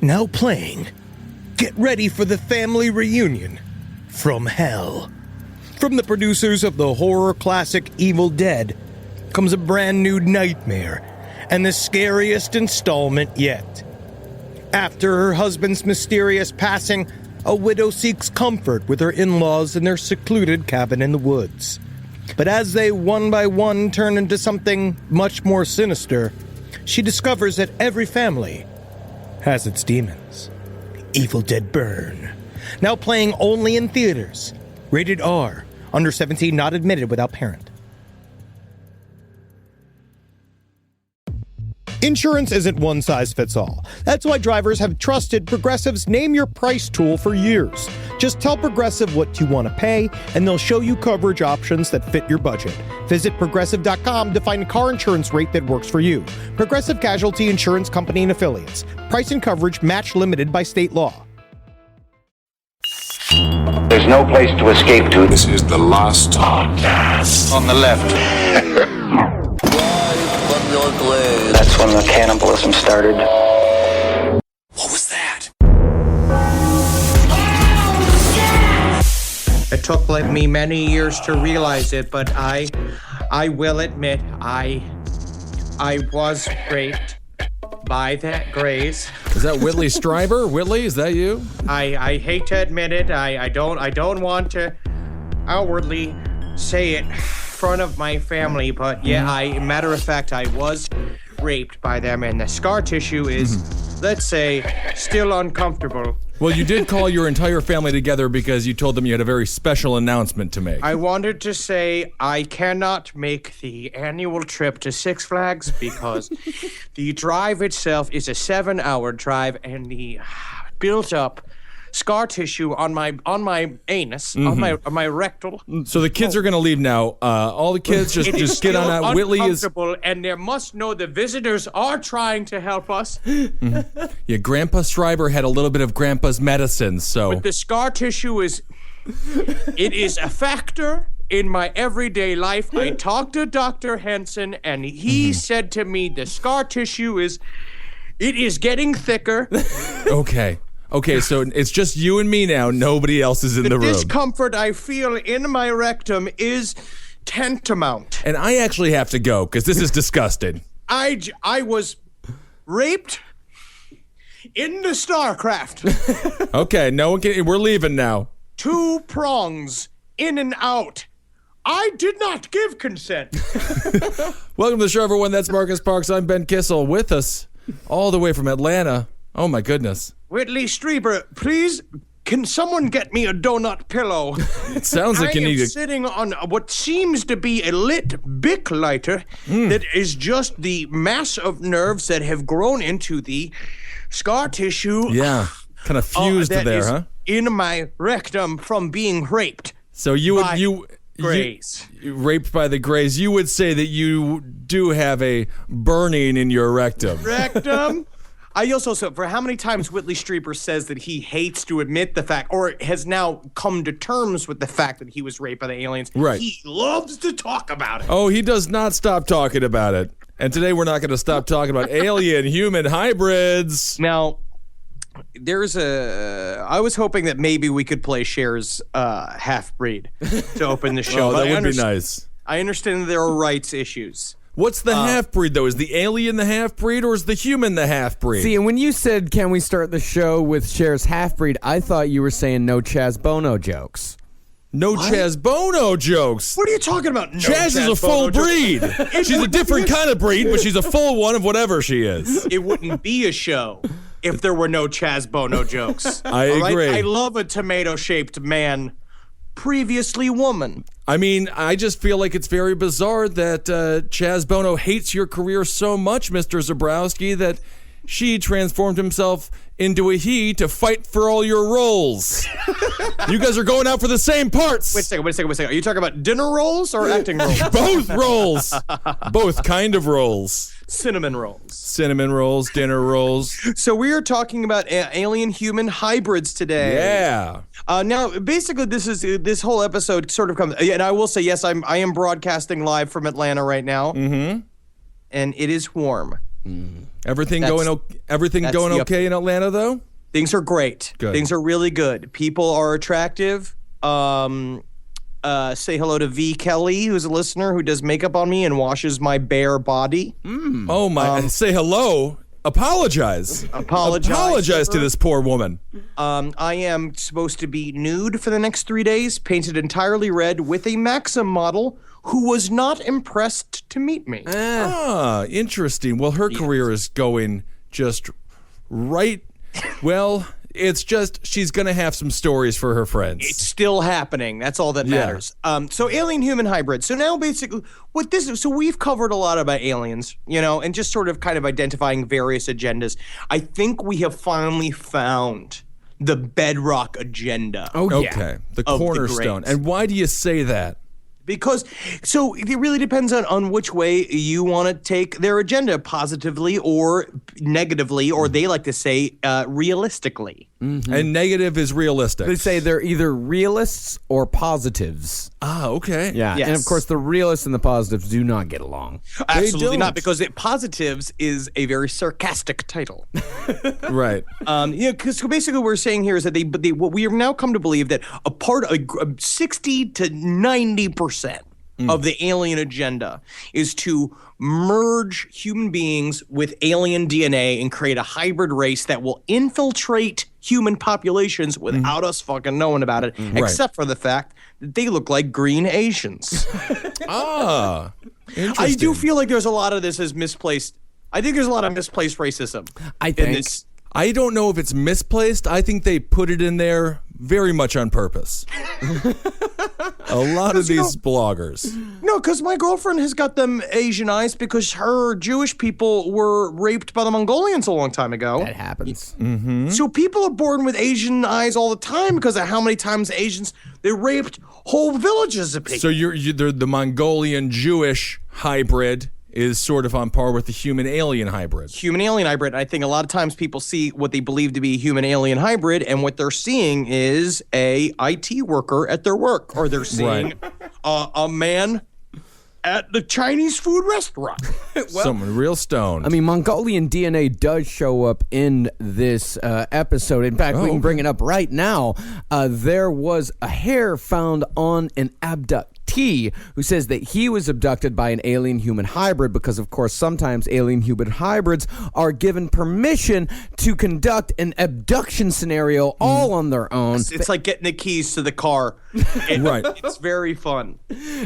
Now playing, get ready for the family reunion from hell. From the producers of the horror classic Evil Dead comes a brand new nightmare and the scariest installment yet. After her husband's mysterious passing, a widow seeks comfort with her in-laws in their secluded cabin in the woods. But as they one by one turn into something much more sinister, she discovers that every family has its demons. Evil Dead Burn. Now playing only in theaters. Rated R. Under 17, not admitted without parent. Insurance isn't one size fits all. That's why drivers have trusted Progressive's Name Your Price tool for years. Just tell Progressive what you want to pay, and they'll show you coverage options that fit your budget. Visit Progressive.com to find a car insurance rate that works for you. Progressive Casualty Insurance Company and Affiliates. Price and coverage match limited by state law. There's no place to escape to. This is the last podcast. On the left. That's when the cannibalism started. What was that? It took me many years to realize it, but I will admit I was raped by that Grace. Is that Whitley Strieber? Whitley, is that you? I hate to admit it. I don't want to outwardly say it in front of my family, but yeah, matter of fact, I was raped by them, and the scar tissue is, let's say, still uncomfortable. Well, you did call your entire family together because you told them you had a very special announcement to make. I wanted to say I cannot make the annual trip to Six Flags because the drive itself is a 7-hour drive, and the built-up scar tissue on my anus, on my rectal. So the kids are going to leave now. All the kids just get on that. Whitley is and they must know the visitors are trying to help us. Yeah, Grandpa Strieber had a little bit of Grandpa's medicine, so. But the scar tissue is a factor in my everyday life. I talked to Dr. Henson, and he said to me, the scar tissue is getting thicker. Okay, so it's just you and me now. Nobody else is in the room. The discomfort I feel in my rectum is tantamount. And I actually have to go because this is disgusting. I was raped in the StarCraft. Okay, no one can. We're leaving now. 2 prongs in and out. I did not give consent. Welcome to the show, everyone. That's Marcus Parks. I'm Ben Kissel. With us, all the way from Atlanta. Oh my goodness. Whitley Strieber, please, can someone get me a donut pillow? It sounds like you need I am sitting on what seems to be a lit Bic lighter that is just the mass of nerves that have grown into the scar tissue. Yeah, kind of fused there, huh? In my rectum from being raped. So Grays. Raped by the Grays. You would say that you do have a burning in your rectum. Rectum? I also, for how many times Whitley Strieber says that he hates to admit the fact, or has now come to terms with the fact that he was raped by the aliens. Right. He loves to talk about it. Oh, he does not stop talking about it. And today we're not going to stop talking about alien-human hybrids. Now, I was hoping that maybe we could play Cher's half-breed to open the show. Oh, that would be nice. I understand that there are rights issues. What's the half-breed, though? Is the alien the half-breed, or is the human the half-breed? See, and when you said, can we start the show with Cher's half-breed, I thought you were saying no Chaz Bono jokes. No Chaz Bono jokes? What are you talking about? No Chaz is a full breed. She's a different kind of breed, but she's a full one of whatever she is. It wouldn't be a show if there were no Chaz Bono jokes. I agree. I love a tomato-shaped man, previously woman. I mean, I just feel like it's very bizarre that Chaz Bono hates your career so much, Mr. Zabrowski, that she transformed himself into a he to fight for all your roles. You guys are going out for the same parts. Wait a second. Are you talking about dinner rolls or acting rolls? Both roles. Both kind of roles. Cinnamon rolls. Cinnamon rolls, dinner rolls. So we are talking about alien-human hybrids today. Yeah. Now, basically, this whole episode sort of comes, and I will say, yes, I am broadcasting live from Atlanta right now. Mm-hmm. And it is warm. Everything That's- going that's the okay in Atlanta though? Things are great. Good. Things are really good. People are attractive. Say hello to V. Kelly, who's a listener who does makeup on me and washes my bare body. Oh my! Say hello. Apologize. Apologize to this poor woman. I am supposed to be nude for the next 3 days, painted entirely red with a Maxim model who was not impressed to meet me. Ah, interesting. Well, her career is going just right. Well, it's just she's going to have some stories for her friends. It's still happening. That's all that matters. So alien-human hybrid. So now basically what this is, so we've covered a lot about aliens, and just sort of kind of identifying various agendas. I think we have finally found the bedrock agenda. Oh, yeah. Okay, the Of the cornerstone. greats. And why do you say that? Because, so it really depends on which way you want to take their agenda, positively or negatively, or they like to say realistically. And negative is realistic. They say they're either realists or positives. Ah, okay. Yeah, Yes. and of course the realists and the positives do not get along. Absolutely not, don't. because positives is a very sarcastic title. Right. Because basically what we're saying here is that what we have now come to believe that a 60 to 90% of the alien agenda is to merge human beings with alien DNA and create a hybrid race that will infiltrate human populations without us fucking knowing about it, except for the fact that they look like green Asians. Ah, interesting. I do feel like there's a lot of this is misplaced. I think there's a lot of misplaced racism. I in think. this. I don't know if it's misplaced. I think they put it in there very much on purpose. A lot of these bloggers. No, because my girlfriend has got them Asianized because her Jewish people were raped by the Mongolians a long time ago. That happens. So people are born with Asian eyes all the time because of how many times Asians, they raped whole villages of people. So they're the Mongolian Jewish hybrid is sort of on par with the human alien hybrid. Human alien hybrid. I think a lot of times people see what they believe to be human alien hybrid, and what they're seeing is a IT worker at their work, or they're seeing a man at the Chinese food restaurant. Someone real stoned. I mean, Mongolian DNA does show up in this episode. In fact, we can bring it up right now. There was a hair found on an abductee who says that he was abducted by an alien-human hybrid because, of course, sometimes alien-human hybrids are given permission to conduct an abduction scenario all on their own. It's like getting the keys to the car. Right. It's very fun.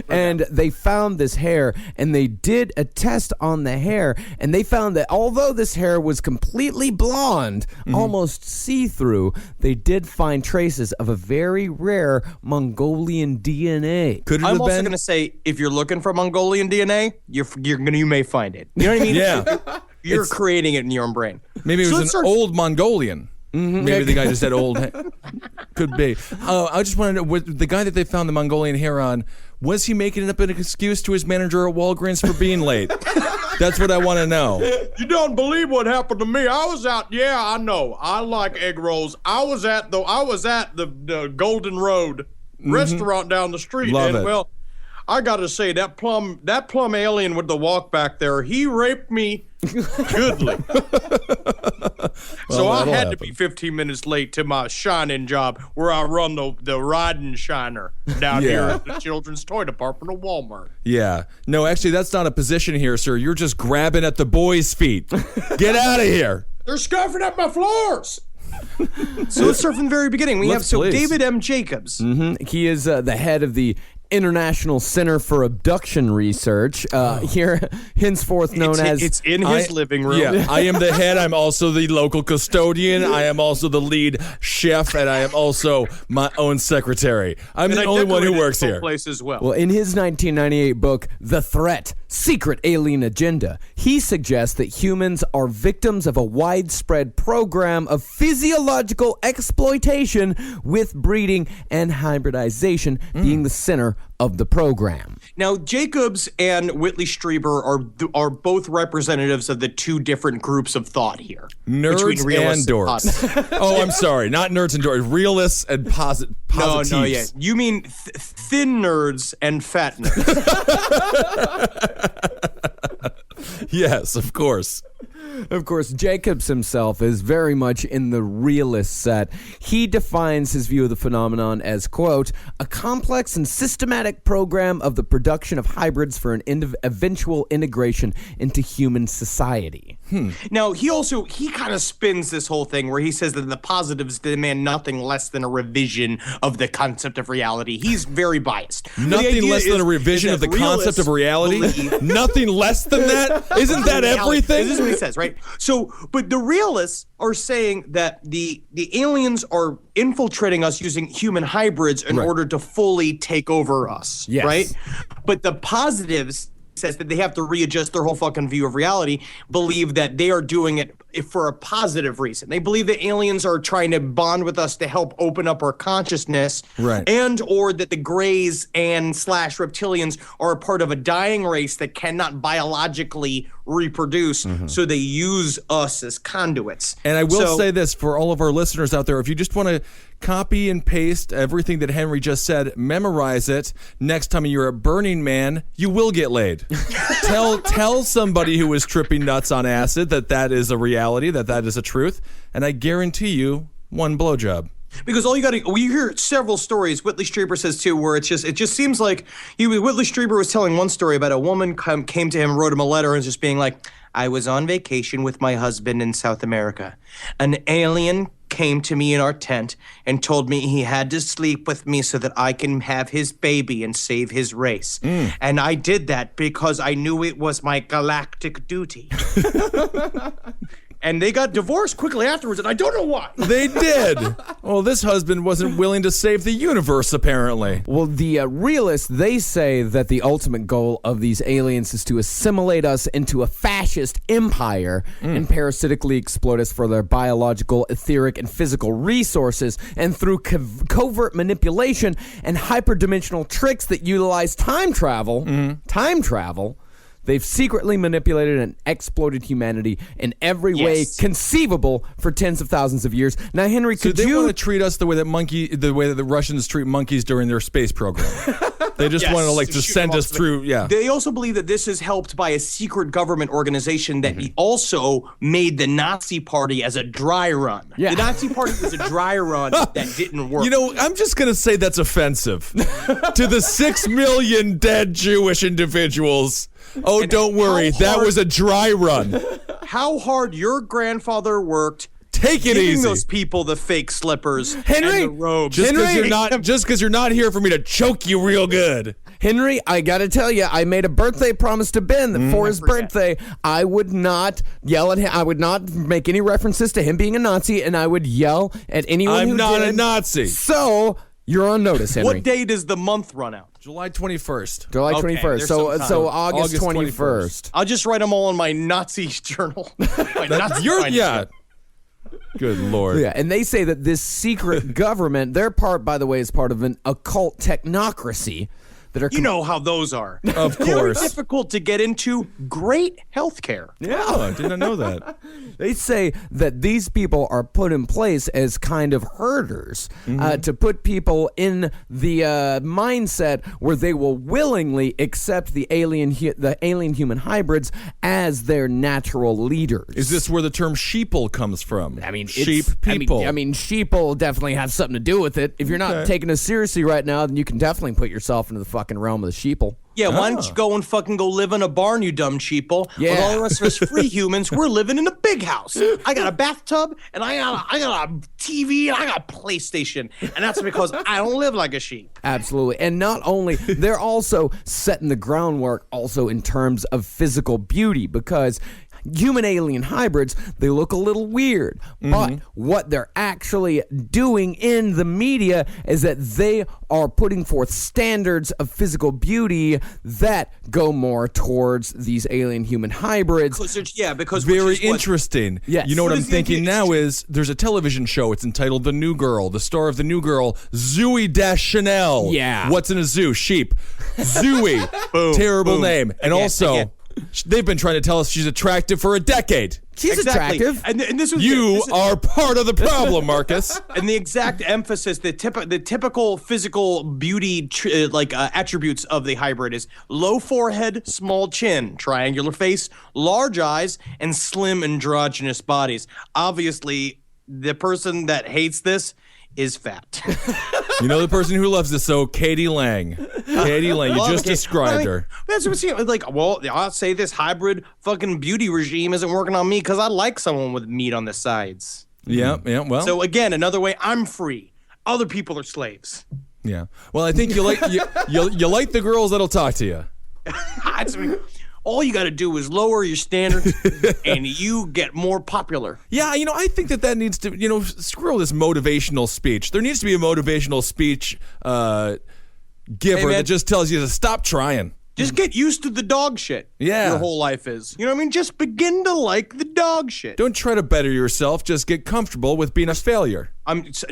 And they found this hair, and they did a test on the hair, and they found that although this hair was completely blonde, almost see-through, they did find traces of a very rare Mongolian DNA. Could it I'm have also been? going to say, if you're looking for Mongolian DNA, you may find it. You know what I mean? Yeah. You're creating it in your own brain. Maybe it So was let's an start- old Mongolian. Maybe the guy just said old. Could be. I just want to know, with the guy that they found the Mongolian hair on, was he making up an excuse to his manager at Walgreens for being late? That's what I want to know. You don't believe what happened to me. I was out. Yeah, I know. I like egg rolls. I was at the Golden Road restaurant down the street. Love and it. well, I got to say that plum alien with the walk back there, he raped me goodly. So I that'll had to happen. be 15 minutes late to my shining job where I run the riding shiner down here Yeah. at the children's toy department of Walmart. Yeah. No, actually, that's not a position here, sir. You're just grabbing at the boys' feet. Get out of here. They're scuffing up my floors. So let's start from the very beginning. We Let's have please. David M. Jacobs. He is the head of the International Center for Abduction Research, here henceforth known as... It's in his living room. Yeah, I am the head. I'm also the local custodian. I am also the lead chef, and I am also my own secretary. I'm And the I only one who decorated works the whole here. place as well. Well, in his 1998 book, The Threat, Secret Alien Agenda, he suggests that humans are victims of a widespread program of physiological exploitation, with breeding and hybridization being the center of the program. Now, Jacobs and Whitley Strieber are both representatives of the two different groups of thought here. Nerds between realists and dorks. positives. Oh, I'm sorry. Not nerds and dorks. Realists and positives. No, yeah. You mean thin nerds and fat nerds. Yes, of course. Of course, Jacobs himself is very much in the realist set. He defines his view of the phenomenon as, quote, a complex and systematic program of the production of hybrids for an eventual integration into human society. Now, he kind of spins this whole thing where he says that the positives demand nothing less than a revision of the concept of reality. He's very biased. Nothing less than a revision of the concept of reality? Nothing less than that? Isn't that everything? This is what he says, right? So, but the realists are saying that the aliens are infiltrating us using human hybrids in order to fully take over us, right? But the positives says that they have to readjust their whole fucking view of reality, believe that they are doing it for a positive reason. They believe that aliens are trying to bond with us to help open up our consciousness, and or that the Greys and / reptilians are a part of a dying race that cannot biologically reproduce, so they use us as conduits. And I will say this for all of our listeners out there, if you just want to copy and paste everything that Henry just said, memorize it. Next time you're at Burning Man, you will get laid. Tell somebody who is tripping nuts on acid that is a reality, that is a truth, and I guarantee you one blowjob. Because we hear several stories. Whitley Strieber says too, where it just seems like Whitley Strieber was telling one story about a woman came to him, wrote him a letter, and just being like, I was on vacation with my husband in South America. An alien came to me in our tent and told me he had to sleep with me so that I can have his baby and save his race. And I did that because I knew it was my galactic duty. And they got divorced quickly afterwards, and I don't know why. They did. Well, this husband wasn't willing to save the universe, apparently. Well, the realists, they say that the ultimate goal of these aliens is to assimilate us into a fascist empire and parasitically exploit us for their biological, etheric, and physical resources, and through covert manipulation and hyperdimensional tricks that utilize time travel, they've secretly manipulated and exploited humanity in every way conceivable for tens of thousands of years. Now, Henry, so they want to treat us the way that the Russians treat monkeys during their space program. They just want to send us through. Yeah. They also believe that this is helped by a secret government organization that also made the Nazi Party as a dry run. Yeah. The Nazi Party was a dry run that didn't work. You know, I'm just going to say that's offensive to the 6 million dead Jewish individuals. Oh, and don't worry. That was a dry run. How hard your grandfather worked. Take it easy. Giving those people the fake slippers Henry, and the robes. Just because you're not here for me to choke you real good. Henry, I gotta tell you, I made a birthday promise to Ben that for his birthday, I would not yell at him. I would not make any references to him being a Nazi, and I would yell at anyone who did. I'm not a Nazi. So you're on notice, Henry. What day does the month run out? July 21st. July 21st. So August 21st. I'll just write them all in my Nazi journal. Good Lord. Yeah, and they say that this secret government, their part, by the way, is part of an occult technocracy. You know how those are. Of course. Very difficult to get into. Great healthcare. Yeah, I didn't know that. They say that these people are put in place as kind of herders to put people in the mindset where they will willingly accept the alien human hybrids as their natural leaders. Is this where the term sheeple comes from? I mean, sheep people. I mean, sheeple definitely have something to do with it. If you're not taking us seriously right now, then you can definitely put yourself into the fucking realm of the sheeple. Yeah, why don't you go and fucking go live in a barn, you dumb sheeple? Yeah. With all the rest of us free humans, we're living in a big house. I got a bathtub, and I got a TV, and I got a PlayStation. And that's because I don't live like a sheep. Absolutely. And not only, they're also setting the groundwork also in terms of physical beauty, because human alien hybrids, they look a little weird, but what they're actually doing in the media is that they are putting forth standards of physical beauty that go more towards these alien human hybrids. Because very interesting. Yes. You know what I'm thinking now is there's a television show. It's entitled The New Girl. The star of The New Girl, Zooey Deschanel. Yeah. What's in a zoo? Sheep. Zooey. Terrible name. And also, They've been trying to tell us she's attractive for a decade. She's attractive. And this was You are part of the problem, Marcus. And the exact emphasis, the typical physical beauty attributes of the hybrid is low forehead, small chin, triangular face, large eyes, and slim androgynous bodies. Obviously, the person that hates this is fat. You know the person who loves this, so Katie Lang. Katie Lang, you just described her. That's what I'm saying. Like, well, I'll say this hybrid fucking beauty regime isn't working on me because I like someone with meat on the sides. Yeah, well. So again, another way, I'm free. Other people are slaves. Yeah. Well, I think you like the girls that'll talk to you. All you got to do is lower your standards, and you get more popular. Yeah, I think that needs to, screw all this motivational speech. There needs to be a motivational speech giver that just tells you to stop trying. Just get used to the dog shit. Yeah. Your whole life is. You know what I mean? Just begin to like the dog shit. Don't try to better yourself. Just get comfortable with being a failure.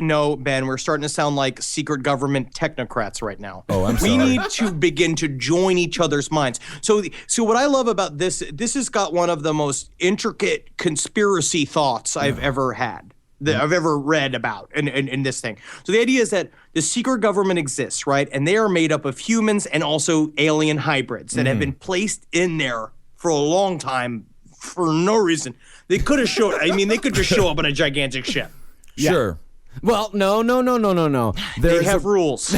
No, Ben, we're starting to sound like secret government technocrats right now. Oh, I'm sorry. We need to begin to join each other's minds. So what I love about this has got one of the most intricate conspiracy thoughts I've ever had. That I've ever read about in this thing. So the idea is that the secret government exists, right? And they are made up of humans and also alien hybrids that have been placed in there for a long time for no reason. They could have they could just show up on a gigantic ship. Yeah. Sure. Well, no. They have rules.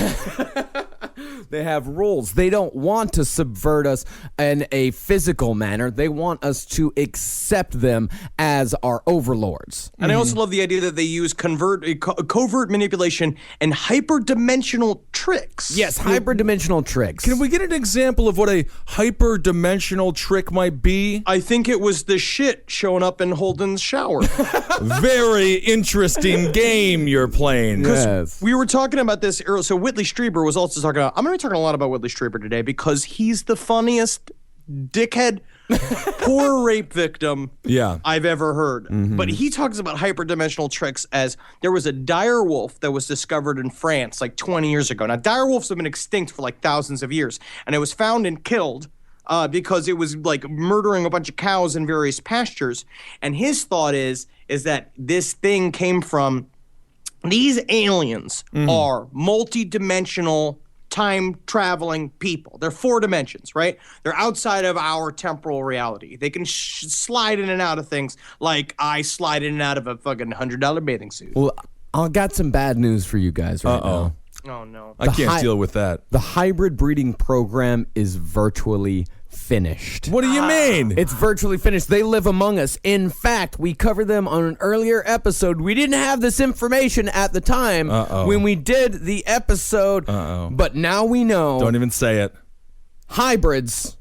They have rules. They don't want to subvert us in a physical manner. They want us to accept them as our overlords. And I also love the idea that they use covert manipulation and hyperdimensional tricks. Yes, hyperdimensional tricks. Can we get an example of what a hyperdimensional trick might be? I think it was the shit showing up in Holden's shower. Very interesting game you're playing. Yes. We were talking about this earlier. So Whitley Strieber was also talking about, I'm going to be talking a lot about Whitley Strieber today because he's the funniest dickhead, poor rape victim I've ever heard. But he talks about hyperdimensional tricks as there was a dire wolf that was discovered in France like 20 years ago. Now, dire wolves have been extinct for like thousands of years, and it was found and killed because it was like murdering a bunch of cows in various pastures. And his thought is that this thing came from these aliens are multi-dimensional time-traveling people. They're 4 dimensions, right? They're outside of our temporal reality. They can slide in and out of things like I slide in and out of a fucking $100 bathing suit. Well, I got some bad news for you guys right now. Oh, no. I can't deal with that. The hybrid breeding program is virtually finished. What do you mean? It's virtually finished. They live among us. In fact, we covered them on an earlier episode. We didn't have this information at the time when we did the episode, but now we know. Don't even say it. Hybrids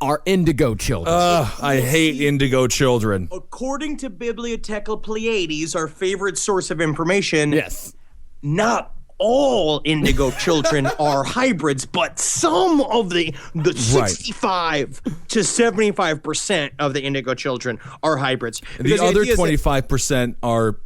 are indigo children. I hate indigo children. According to Bibliotheca Pleiades, our favorite source of information, Yes. not all indigo children are hybrids, but some of the 65 to 75% of the indigo children are hybrids. The other 25% are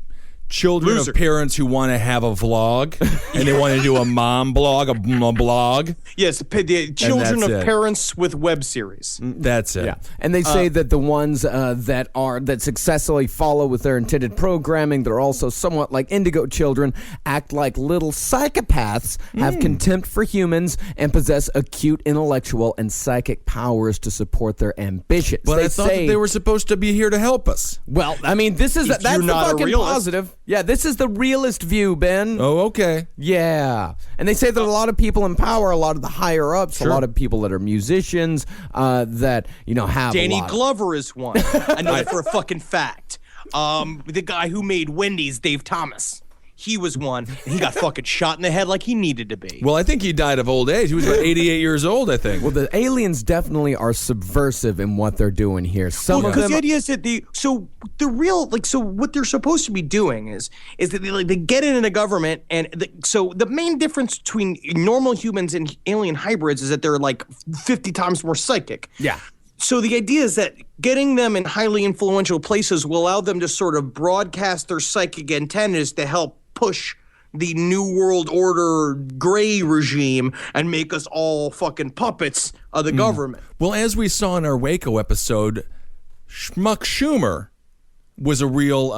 children of parents who want to have a vlog and they want to do a mom blog, a blog. Yes, the children of it. parents with web series. That's it. Yeah, and they say that the ones that successfully follow with their intended programming, they're also somewhat like indigo children, act like little psychopaths, have contempt for humans, and possess acute intellectual and psychic powers to support their ambitions. But I thought that they were supposed to be here to help us. Well, I mean, that's the fucking positive. Yeah, this is the realist view, Ben. Oh, okay. Yeah. And they say that a lot of people in power, a lot of the higher ups, a lot of people that are musicians, that, have Danny a lot. Glover is one. I know that for a fucking fact. The guy who made Wendy's, Dave Thomas. He was one, and he got fucking shot in the head like he needed to be. Well, I think he died of old age. He was about 88 years old, I think. Well, the aliens definitely are subversive in what they're doing here. Because the idea is that what they're supposed to be doing is that they get in a government, and so the main difference between normal humans and alien hybrids is that they're like 50 times more psychic. Yeah. So the idea is that getting them in highly influential places will allow them to sort of broadcast their psychic antennas to help push the New World Order gray regime and make us all fucking puppets of the government. Well, as we saw in our Waco episode, Schmuck Schumer was a real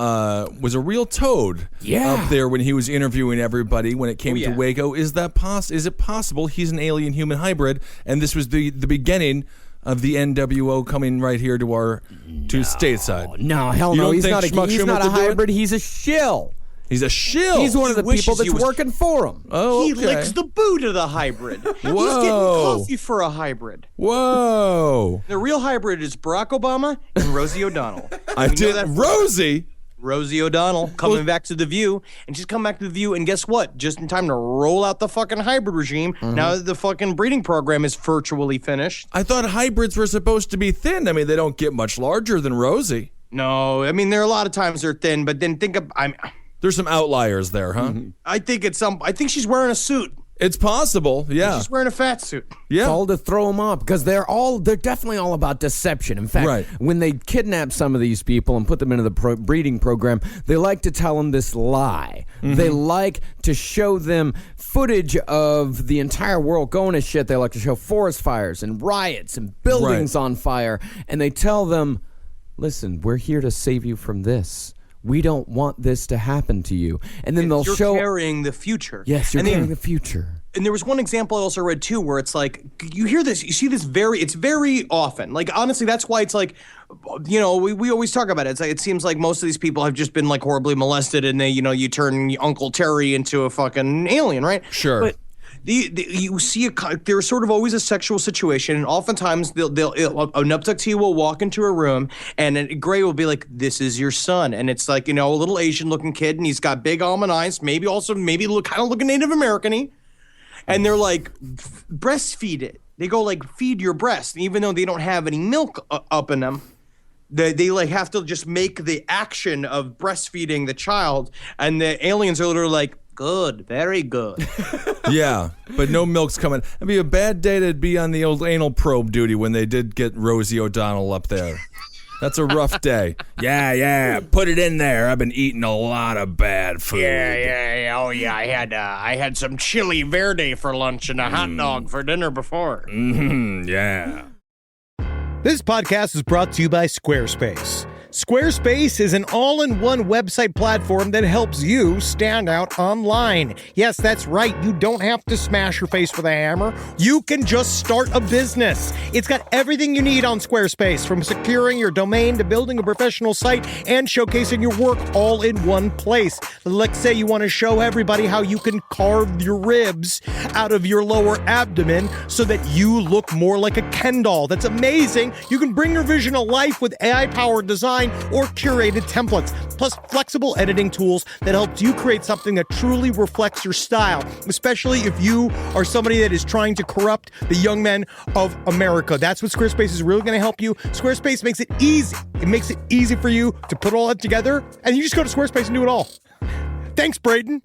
toad up there when he was interviewing everybody when it came to Waco. Is it possible he's an alien human hybrid and this was the beginning of the NWO coming right here to stateside? No, hell no. He's not a hybrid. He's a shill. He's a shill. He's one of the people that's working for him. Oh, okay. He licks the boot of the hybrid. He's getting coffee for a hybrid. Whoa. The real hybrid is Barack Obama and Rosie O'Donnell. Rosie O'Donnell coming back to The View, and she's coming back to The View, and guess what? Just in time to roll out the fucking hybrid regime, now that the fucking breeding program is virtually finished. I thought hybrids were supposed to be thin. I mean, they don't get much larger than Rosie. No, I mean, there are a lot of times they're thin, but then there's some outliers there, huh? I think she's wearing a suit. It's possible, yeah. She's wearing a fat suit. Yeah. It's all to throw them off because they're definitely all about deception. In fact, when they kidnap some of these people and put them into the breeding program, they like to tell them this lie. They like to show them footage of the entire world going to shit. They like to show forest fires and riots and buildings on fire. And they tell them, listen, we're here to save you from this. We don't want this to happen to you. And then you're carrying the future. Yes, you're carrying the future. And there was one example I also read too, where it's like, you hear this, you see this it's very often. Like, honestly, that's why it's like, we always talk about it. It's like, it seems like most of these people have just been like horribly molested and they, you turn Uncle Terry into a fucking alien, right? Sure. But you see there's sort of always a sexual situation, and oftentimes an abductee will walk into a room and Gray will be like, "This is your son," and it's like a little Asian looking kid, and he's got big almond eyes, maybe looking Native American-y, and they're like, breastfeed it. They go like, feed your breast, and even though they don't have any milk up in them. They like have to just make the action of breastfeeding the child, and the aliens are literally like, good, very good. Yeah, but no milk's coming. It'd be a bad day to be on the old anal probe duty when they did get Rosie O'Donnell up there. That's a rough day. Yeah, put it in there. I've been eating a lot of bad food. Yeah. Oh yeah, I had some chili verde for lunch and a hot dog for dinner before. Yeah. This podcast is brought to you by Squarespace. Squarespace is an all-in-one website platform that helps you stand out online. Yes, that's right. You don't have to smash your face with a hammer. You can just start a business. It's got everything you need on Squarespace, from securing your domain to building a professional site and showcasing your work all in one place. Let's say you want to show everybody how you can carve your ribs out of your lower abdomen so that you look more like a Ken doll. That's amazing. You can bring your vision to life with AI-powered design or curated templates, plus flexible editing tools that helps you create something that truly reflects your style, especially if you are somebody that is trying to corrupt the young men of America. That's what Squarespace is really going to help you. Squarespace makes it easy. It makes it easy for you to put all that together, and you just go to Squarespace and do it all. Thanks, Braden.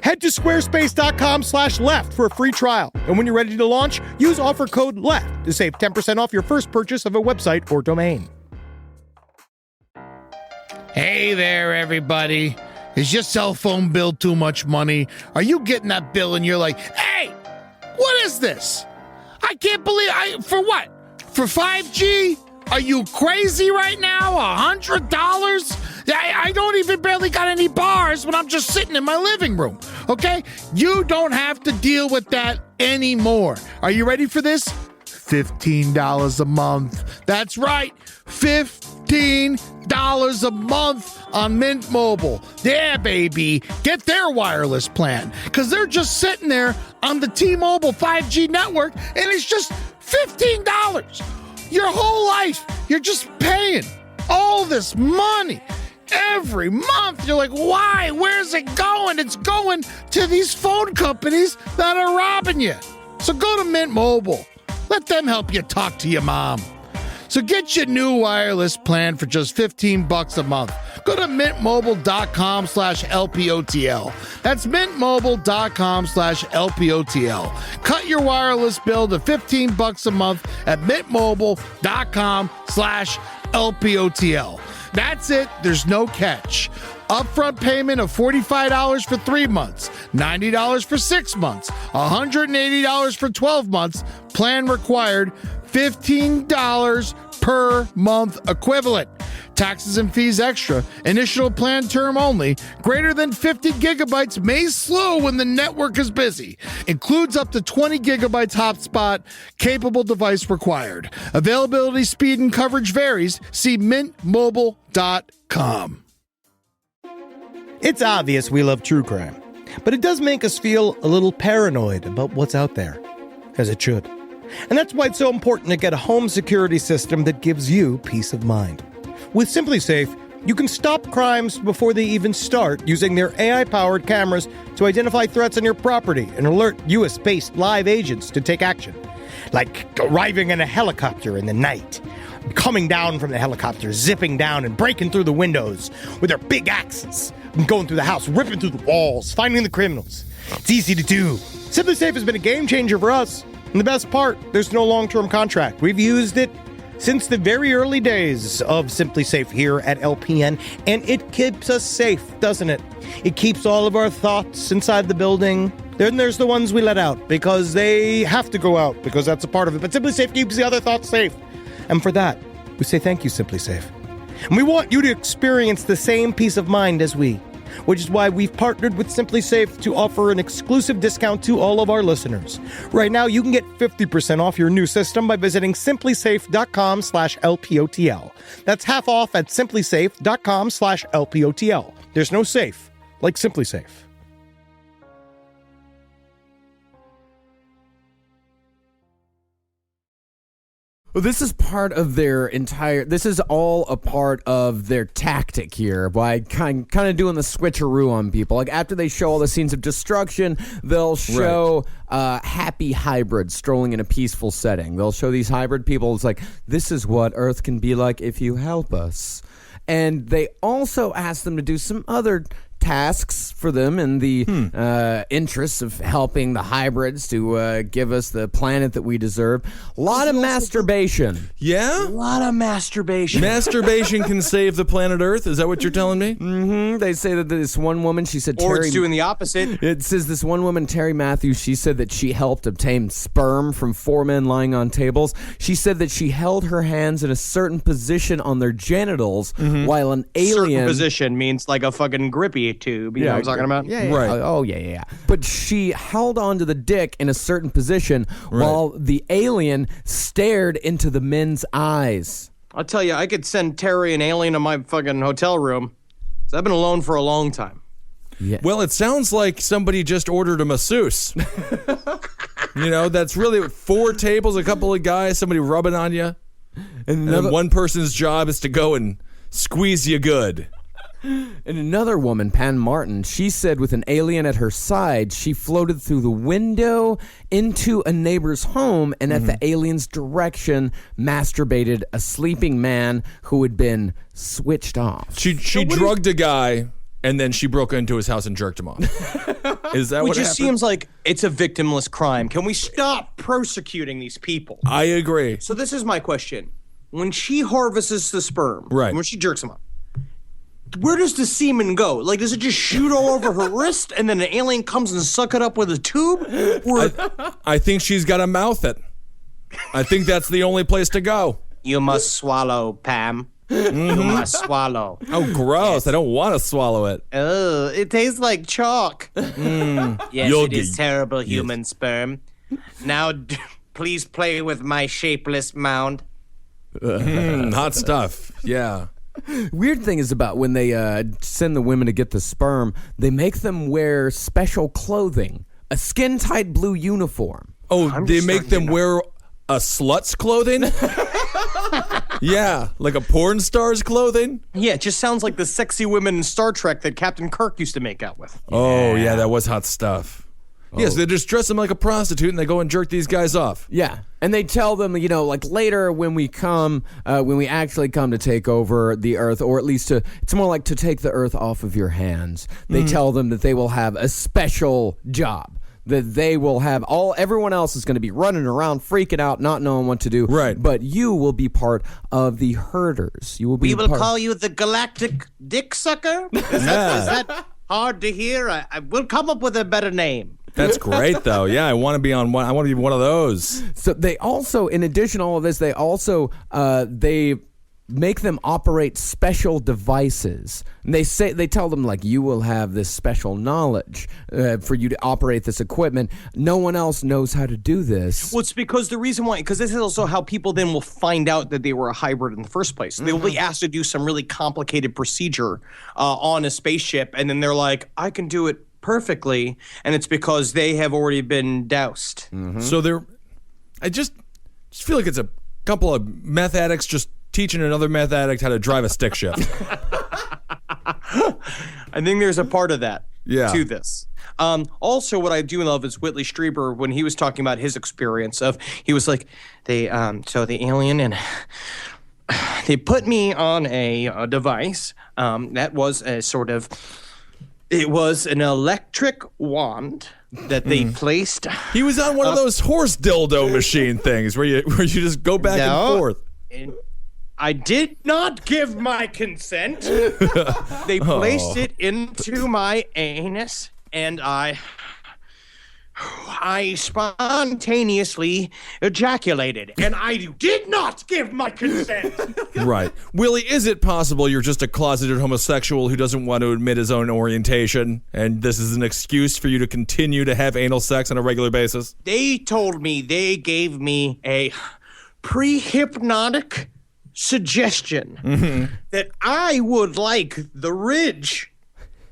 Head to squarespace.com/left for a free trial. And when you're ready to launch, use offer code LEFT to save 10% off your first purchase of a website or domain. Hey there, everybody. Is your cell phone bill too much money? Are you getting that bill and you're like, hey, what is this? I can't believe for what? For 5G? Are you crazy right now? $100? I don't even barely got any bars when I'm just sitting in my living room, okay? You don't have to deal with that anymore. Are you ready for this? $15 a month. That's right, $15 a month on Mint Mobile. Yeah, baby. Get their wireless plan, because they're just sitting there on the T-Mobile 5G network, and it's just $15. Your whole life, you're just paying all this money every month. You're like, why? Where's it going? It's going to these phone companies that are robbing you. So go to Mint Mobile. Let them help you talk to your mom. So get your new wireless plan for just $15 a month. Go to mintmobile.com/LPOTL. That's mintmobile.com/LPOTL. Cut your wireless bill to $15 a month at mintmobile.com/LPOTL. That's it. There's no catch. Upfront payment of $45 for 3 months, $90 for 6 months, $180 for 12 months. Plan required, $15 per month equivalent. Taxes and fees extra. Initial plan term only. Greater than 50 gigabytes may slow when the network is busy. Includes up to 20 gigabytes hotspot. Capable device required. Availability, speed, and coverage varies. See mintmobile.com. It's obvious we love true crime, but it does make us feel a little paranoid about what's out there, as it should. And that's why it's so important to get a home security system that gives you peace of mind. With SimpliSafe, you can stop crimes before they even start using their AI-powered cameras to identify threats on your property and alert US-based live agents to take action. Like arriving in a helicopter in the night, coming down from the helicopter, zipping down and breaking through the windows with their big axes, and going through the house, ripping through the walls, finding the criminals. It's easy to do. SimpliSafe has been a game changer for us. And the best part, there's no long-term contract. We've used it since the very early days of SimpliSafe here at LPN, and it keeps us safe, doesn't it? It keeps all of our thoughts inside the building. Then there's the ones we let out because they have to go out because that's a part of it. But SimpliSafe keeps the other thoughts safe. And for that, we say thank you, SimpliSafe. And we want you to experience the same peace of mind as we, which is why we've partnered with SimpliSafe to offer an exclusive discount to all of our listeners. Right now, you can get 50% off your new system by visiting simplysafe.com/LPOTL. That's half off at simplysafe.com/LPOTL. There's no safe like SimpliSafe. Well, this is part of their this is all a part of their tactic here by kind of doing the switcheroo on people. Like after they show all the scenes of destruction, they'll show happy hybrids strolling in a peaceful setting. They'll show these hybrid people. It's like, this is what Earth can be like if you help us. And they also ask them to do some other tasks for them in the interests of helping the hybrids to give us the planet that we deserve. A lot of masturbation. Yeah? A lot of masturbation. Masturbation can save the planet Earth? Is that what you're telling me? Mm-hmm. They say that this one woman, she said... Or it's doing the opposite. It says this one woman, Terry Matthews, she said that she helped obtain sperm from 4 men lying on tables. She said that she held her hands in a certain position on their genitals while an alien... Certain position means like a fucking grippy tube. You know what I'm talking about? Yeah. Right. Oh, yeah. But she held onto the dick in a certain position while the alien stared into the men's eyes. I'll tell you, I could send Terry an alien to my fucking hotel room. 'Cause I've been alone for a long time. Yeah. Well, it sounds like somebody just ordered a masseuse. You know, that's really 4 tables, a couple of guys, somebody rubbing on you. And then one person's job is to go and squeeze you good. And another woman, Pan Martin, she said with an alien at her side, she floated through the window into a neighbor's home and at the alien's direction masturbated a sleeping man who had been switched off. She drugged a guy and then she broke into his house and jerked him off. Is that what happened? It just seems like it's a victimless crime. Can we stop persecuting these people? I agree. So this is my question. When she harvests the sperm, when she jerks them up, where does the semen go? Like, does it just shoot all over her wrist and then an alien comes and suck it up with a tube? Or I think she's got to mouth it. I think that's the only place to go. You must swallow, Pam. You must swallow. Oh, gross. I don't want to swallow it. Oh, it tastes like chalk. Yes, You'll it is terrible human sperm. Now, please play with my shapeless mound. Hot stuff. Yeah. Weird thing is about when they send the women to get the sperm, they make them wear special clothing, a skin-tight blue uniform. Oh, they make them wear a slut's clothing? Yeah, like a porn star's clothing? Yeah, it just sounds like the sexy women in Star Trek that Captain Kirk used to make out with. Oh, yeah, that was hot stuff. Yes, they just dress them like a prostitute and they go and jerk these guys off. Yeah, and they tell them, you know, like later when we actually come to take over the Earth, or at least it's more like to take the Earth off of your hands. They tell them that they will have a special job. that they will have everyone else is going to be running around, freaking out, not knowing what to do. Right. But you will be part of the herders. You will be. We will call you the galactic dick sucker. Is that hard to hear? I will come up with a better name. That's great, though. Yeah, I want to be on one. I want to be one of those. So they also, in addition to all of this, they also they make them operate special devices. And they tell them, like, you will have this special knowledge for you to operate this equipment. No one else knows how to do this. Well, it's because the reason why, because this is also how people then will find out that they were a hybrid in the first place. They will be asked to do some really complicated procedure on a spaceship, and then they're like, I can do it perfectly, and it's because they have already been doused. So I just feel like it's a couple of meth addicts just teaching another meth addict how to drive a stick shift. I think there's a part of that to this. Also, what I do love is Whitley Strieber, when he was talking about his experience he was like, so the alien, and they put me on a device that was a sort of, it was an electric wand that they placed. He was on one of those horse dildo machine things where you just go back and forth. I did not give my consent. They placed it into my anus, and I spontaneously ejaculated, and I did not give my consent. Right. Willie, is it possible you're just a closeted homosexual who doesn't want to admit his own orientation, and this is an excuse for you to continue to have anal sex on a regular basis? They gave me a pre-hypnotic suggestion that I would like the ridge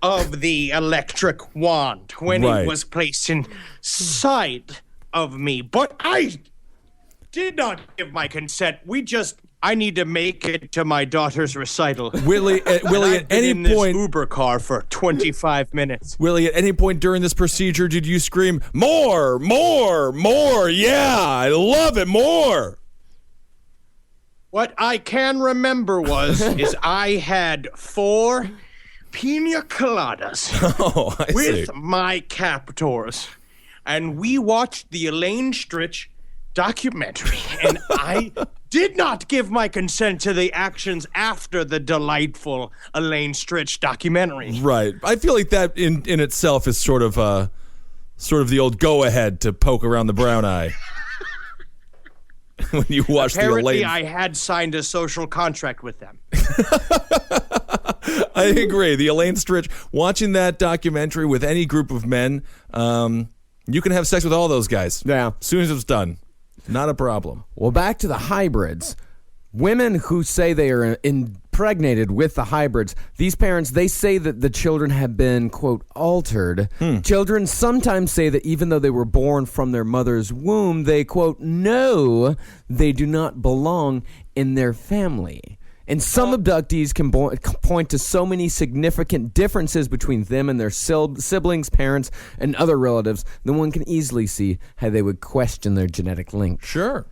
of the electric wand when it was placed inside of me. But I did not give my consent. I need to make it to my daughter's recital. Willie, at any in this point, Uber car for 25 minutes. Willie, at any point during this procedure, did you scream, more, more, more? Yeah, I love it, more. What I can remember is I had 4 pina coladas with my captors, and we watched the Elaine Stritch documentary, and I did not give my consent to the actions after the delightful Elaine Stritch documentary. Right. I feel like that in itself is sort of the old go-ahead to poke around the brown eye. When you watch the Elaine. I had signed a social contract with them. I agree. The Elaine Stritch, watching that documentary with any group of men, you can have sex with all those guys. Yeah. As soon as it's done. Not a problem. Well, back to the hybrids. Women who say they are impregnated with the hybrids, these parents, they say that the children have been, quote, altered. Children sometimes say that even though they were born from their mother's womb, they, quote, know they do not belong in their family. And some abductees can point to so many significant differences between them and their siblings, parents, and other relatives that one can easily see how they would question their genetic link. Sure.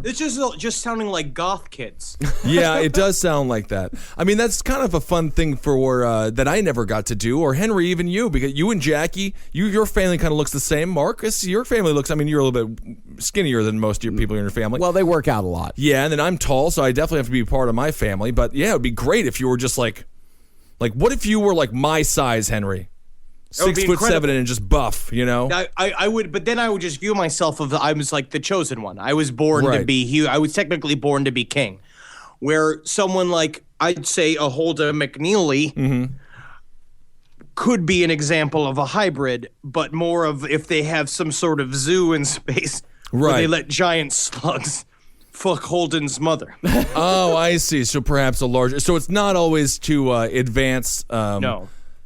It's just sounding like goth kids. Yeah, it does sound like that. I mean, that's kind of a fun thing for that I never got to do, or Henry, even you, because you and Jackie, your family kind of looks the same. Marcus, your family looks, I mean, you're a little bit skinnier than most of your people in your family. Well, they work out a lot. Yeah, and then I'm tall, so I definitely have to be part of my family. But yeah, it would be great if you were just like what if you were like my size, Henry? 6'7" and just buff, you know. I would, but then I would just view myself I was like the chosen one. I was born to be. I was technically born to be king. Where someone like I'd say a Hulda McNeely could be an example of a hybrid, but more of if they have some sort of zoo in space where they let giant slugs fuck Holden's mother. Oh, I see. So perhaps a larger. So it's not always to advance.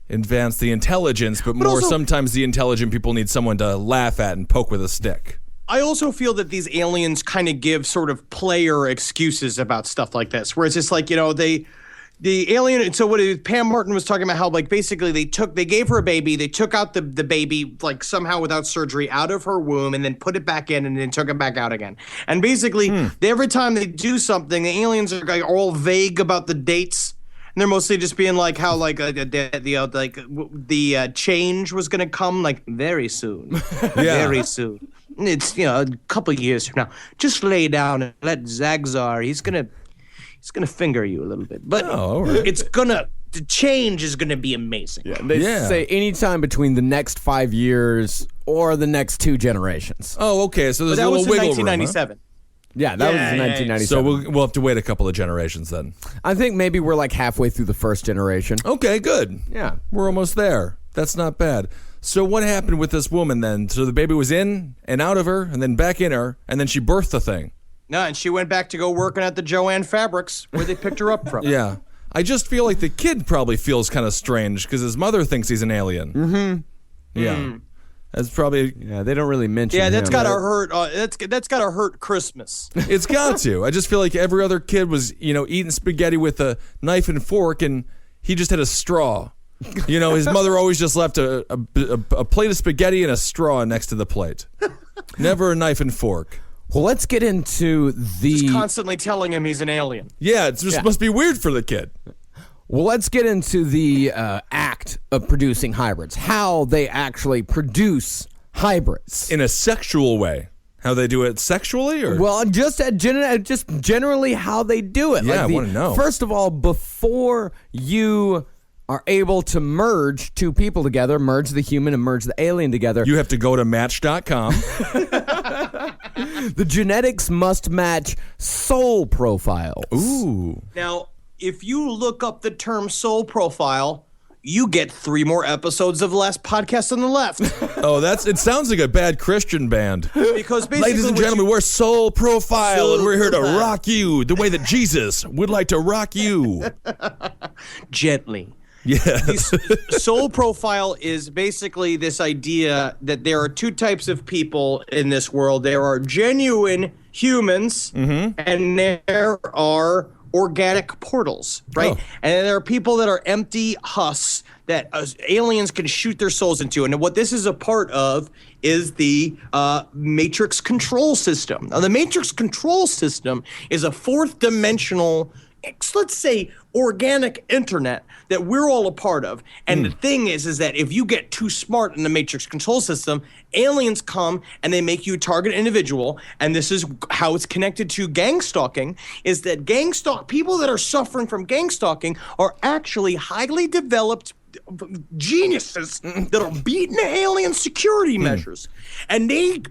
Advance the intelligence, but more also, sometimes the intelligent people need someone to laugh at and poke with a stick. I also feel that these aliens kind of give sort of player excuses about stuff like this, where it's just like, you know, the alien. So Pam Martin was talking about how like basically they gave her a baby, they took out the baby like somehow without surgery out of her womb and then put it back in and then took it back out again. And basically every time they do something, the aliens are like all vague about the dates. And they're mostly just being like how like the change was going to come like very soon, very soon. It's a couple of years from now. Just lay down and let Zagzar. He's gonna finger you a little bit, but the change is gonna be amazing. Yeah, they say anytime between the next 5 years or the next 2 generations. Oh, okay. So there's a little wiggle room. That was in 1997. Yeah, that was in 1997. So we'll have to wait a couple of generations then. I think maybe we're like halfway through the first generation. Okay, good. Yeah. We're almost there. That's not bad. So what happened with this woman then? So the baby was in and out of her and then back in her, and then she birthed the thing. No, and she went back to go working at the Joanne Fabrics where they picked her up from. Yeah. I just feel like the kid probably feels kind of strange because his mother thinks he's an alien. Mm-hmm. Yeah. That's probably... Yeah, they don't really mention that's him. gotta hurt. That's gotta hurt Christmas. It's got to. I just feel like every other kid was, eating spaghetti with a knife and fork, and he just had a straw. His mother always just left a plate of spaghetti and a straw next to the plate. Never a knife and fork. Well, let's get into Just constantly telling him he's an alien. Yeah, it just must be weird for the kid. Well, let's get into the act of producing hybrids. How they actually produce hybrids. In a sexual way. How they do it sexually? Or? Well, just generally how they do it. Yeah, I want to know. First of all, before you are able to merge 2 people together, merge the human and merge the alien together. You have to go to Match.com. The genetics must match soul profiles. Ooh. Now, if you look up the term soul profile, you get 3 more episodes of Last Podcast on the Left. Oh, it sounds like a bad Christian band. Because basically, ladies and gentlemen, we're Soul Profile, and we're here to rock you the way that Jesus would like to rock you. Gently. Yeah. Soul profile is basically this idea that there are 2 types of people in this world. There are genuine humans, and there are organic portals, right? Oh. And there are people that are empty husks that aliens can shoot their souls into. And what this is a part of is the matrix control system. Now, the matrix control system is a 4th dimensional, let's say, organic internet that we're all a part of. And the thing is that if you get too smart in the matrix control system, aliens come and they make you a target individual. And this is how it's connected to gang stalking, is that people that are suffering from gang stalking are actually highly developed geniuses that are beating the alien security measures. And the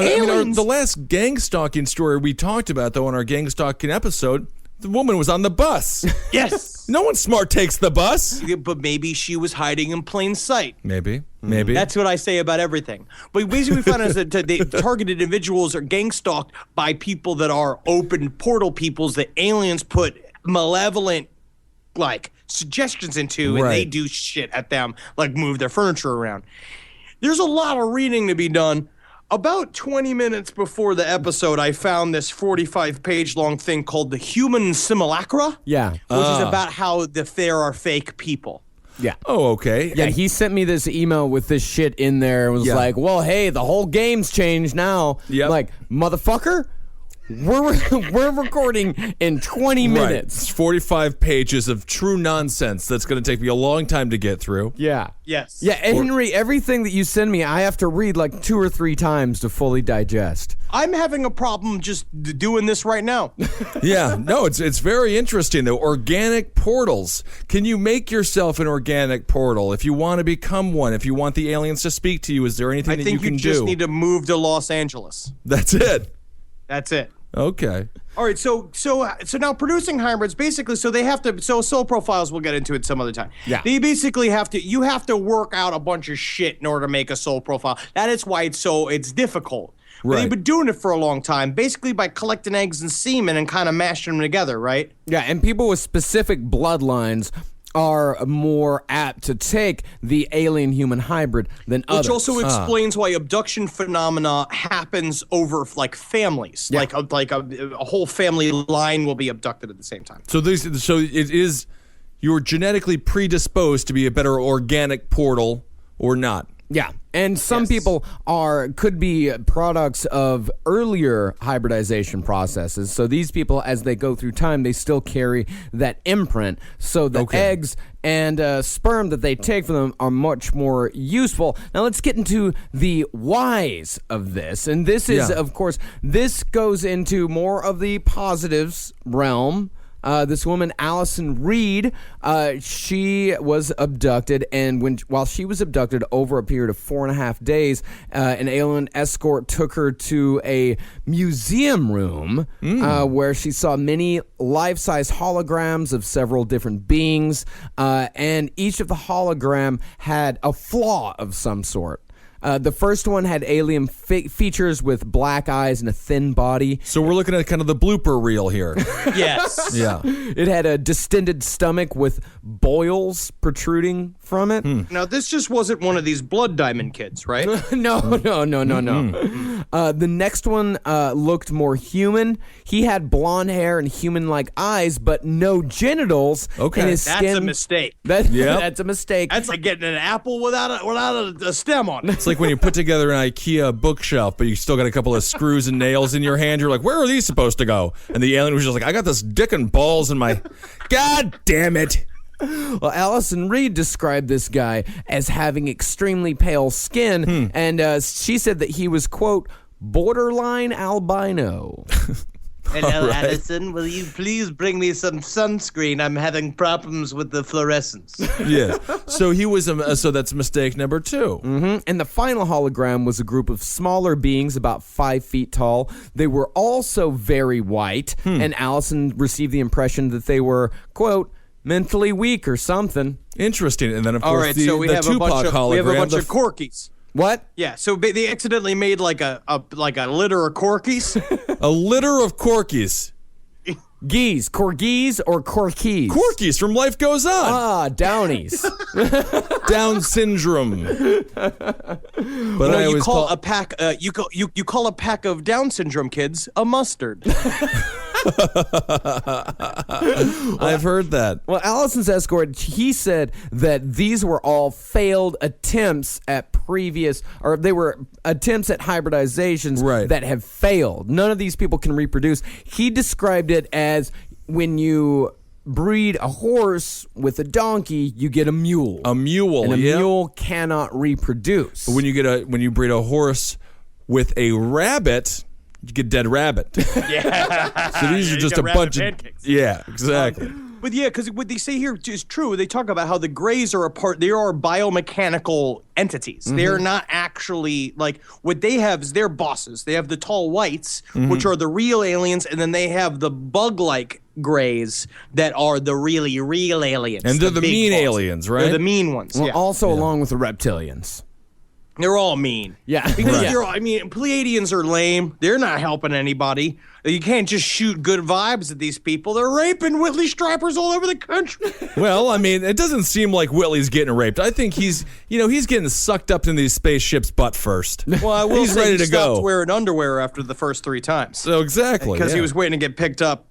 aliens... the last gang stalking story we talked about, though, on our gang stalking episode, the woman was on the bus. Yes. No one smart takes the bus. But maybe she was hiding in plain sight. Maybe. That's what I say about everything. But basically, we found out that the targeted individuals are gang stalked by people that are open portal peoples that aliens put malevolent, suggestions into, and they do shit at them, like move their furniture around. There's a lot of reading to be done. About 20 minutes before the episode, I found this 45-page long thing called The Human Simulacra. Yeah. Which is about how there are fake people. Yeah. Oh, okay. Yeah, he sent me this email with this shit in there and was like, well, hey, the whole game's changed now. Yep. Like, motherfucker, we're recording in 20 minutes. It's 45 pages of true nonsense that's going to take me a long time to get through. Yeah. Yes. Yeah, Henry, everything that you send me, I have to read like 2 or 3 times to fully digest. I'm having a problem just doing this right now. Yeah, no, it's very interesting, though. Organic portals. Can you make yourself an organic portal if you want to become one? If you want the aliens to speak to you, is there anything that you can do? I think you just need to move to Los Angeles. That's it. That's it. Okay. All right. So now producing hybrids, basically, they have to. So soul profiles, we'll get into it some other time. Yeah. They basically you have to work out a bunch of shit in order to make a soul profile. That is why it's difficult. But they've been doing it for a long time, basically by collecting eggs and semen and kind of mashing them together, right? Yeah, and people with specific bloodlines are more apt to take the alien-human hybrid than others. Which also explains why abduction phenomena happens over families. Yeah. Like a whole family line will be abducted at the same time. So it is you're genetically predisposed to be a better organic portal or not. Yeah, and some people could be products of earlier hybridization processes. So these people, as they go through time, they still carry that imprint. So the eggs and sperm that they take from them are much more useful. Now let's get into the whys of this. And this is, of course, this goes into more of the positives realm. This woman, Allison Reed, she was abducted, and while she was abducted over a period of 4.5 days, an alien escort took her to a museum room where she saw many life-size holograms of several different beings, and each of the hologram had a flaw of some sort. The first one had alien features with black eyes and a thin body. So we're looking at kind of the blooper reel here. Yes. Yeah. It had a distended stomach with boils protruding from it. Now, this just wasn't one of these blood diamond kids, right? No. The next one looked more human. He had blonde hair and human-like eyes, but no genitals. Okay. in his That's skin. a mistake. That's a mistake. That's like getting an apple without a stem on it. It's like when you put together an IKEA bookshelf, but you still got a couple of screws and nails in your hand. You're like, where are these supposed to go? And the alien was just like, I got this dick and balls in my... God damn it. Well, Allison Reed described this guy as having extremely pale skin, and she said that he was, quote, borderline albino. Hello, Allison. Will you please bring me some sunscreen? I'm having problems with the fluorescence. Yeah. So he was, so that's mistake number 2. And the final hologram was a group of smaller beings about 5 feet tall. They were also very white, and Allison received the impression that they were, quote, mentally weak or something. Interesting. And then, of All course, right, the, so we the have a Tupac bunch of hologram. corkies. What? Yeah, so they accidentally made like a litter of corkies. A litter of corkies. Geese, corgis or corkies? Corkies from Life Goes On. Ah, Downies. Down syndrome. But I you always call a pack. You call a pack of Down syndrome kids a mustard. I've heard that. Well, Allison's escort, he said that these were all failed attempts at they were attempts at hybridizations that have failed. None of these people can reproduce. He described it as when you breed a horse with a donkey, you get a mule. A mule, and a mule cannot reproduce. But when you breed a horse with a rabbit, you get dead rabbit. Yeah. So these are just a bunch of pancakes. Yeah, exactly. But yeah, because what they say here is true. They talk about how the Greys are they are biomechanical entities. They're not actually, like, what they have is their bosses. They have the tall whites, which are the real aliens, and then they have the bug-like Greys that are the really real aliens. And they're the big mean bosses. aliens, right? They're the mean ones, Well, yeah. also along with the reptilians. They're all mean. Yeah. Because Right. Pleiadians are lame. They're not helping anybody. You can't just shoot good vibes at these people. They're raping Whitley Stripers all over the country. Well, I mean, it doesn't seem like Whitley's getting raped. I think he's getting sucked up into these spaceships butt first. Well, I will he's say ready he to stopped go. wearing underwear after the first 3 times. So exactly. Because he yeah. was waiting to get picked up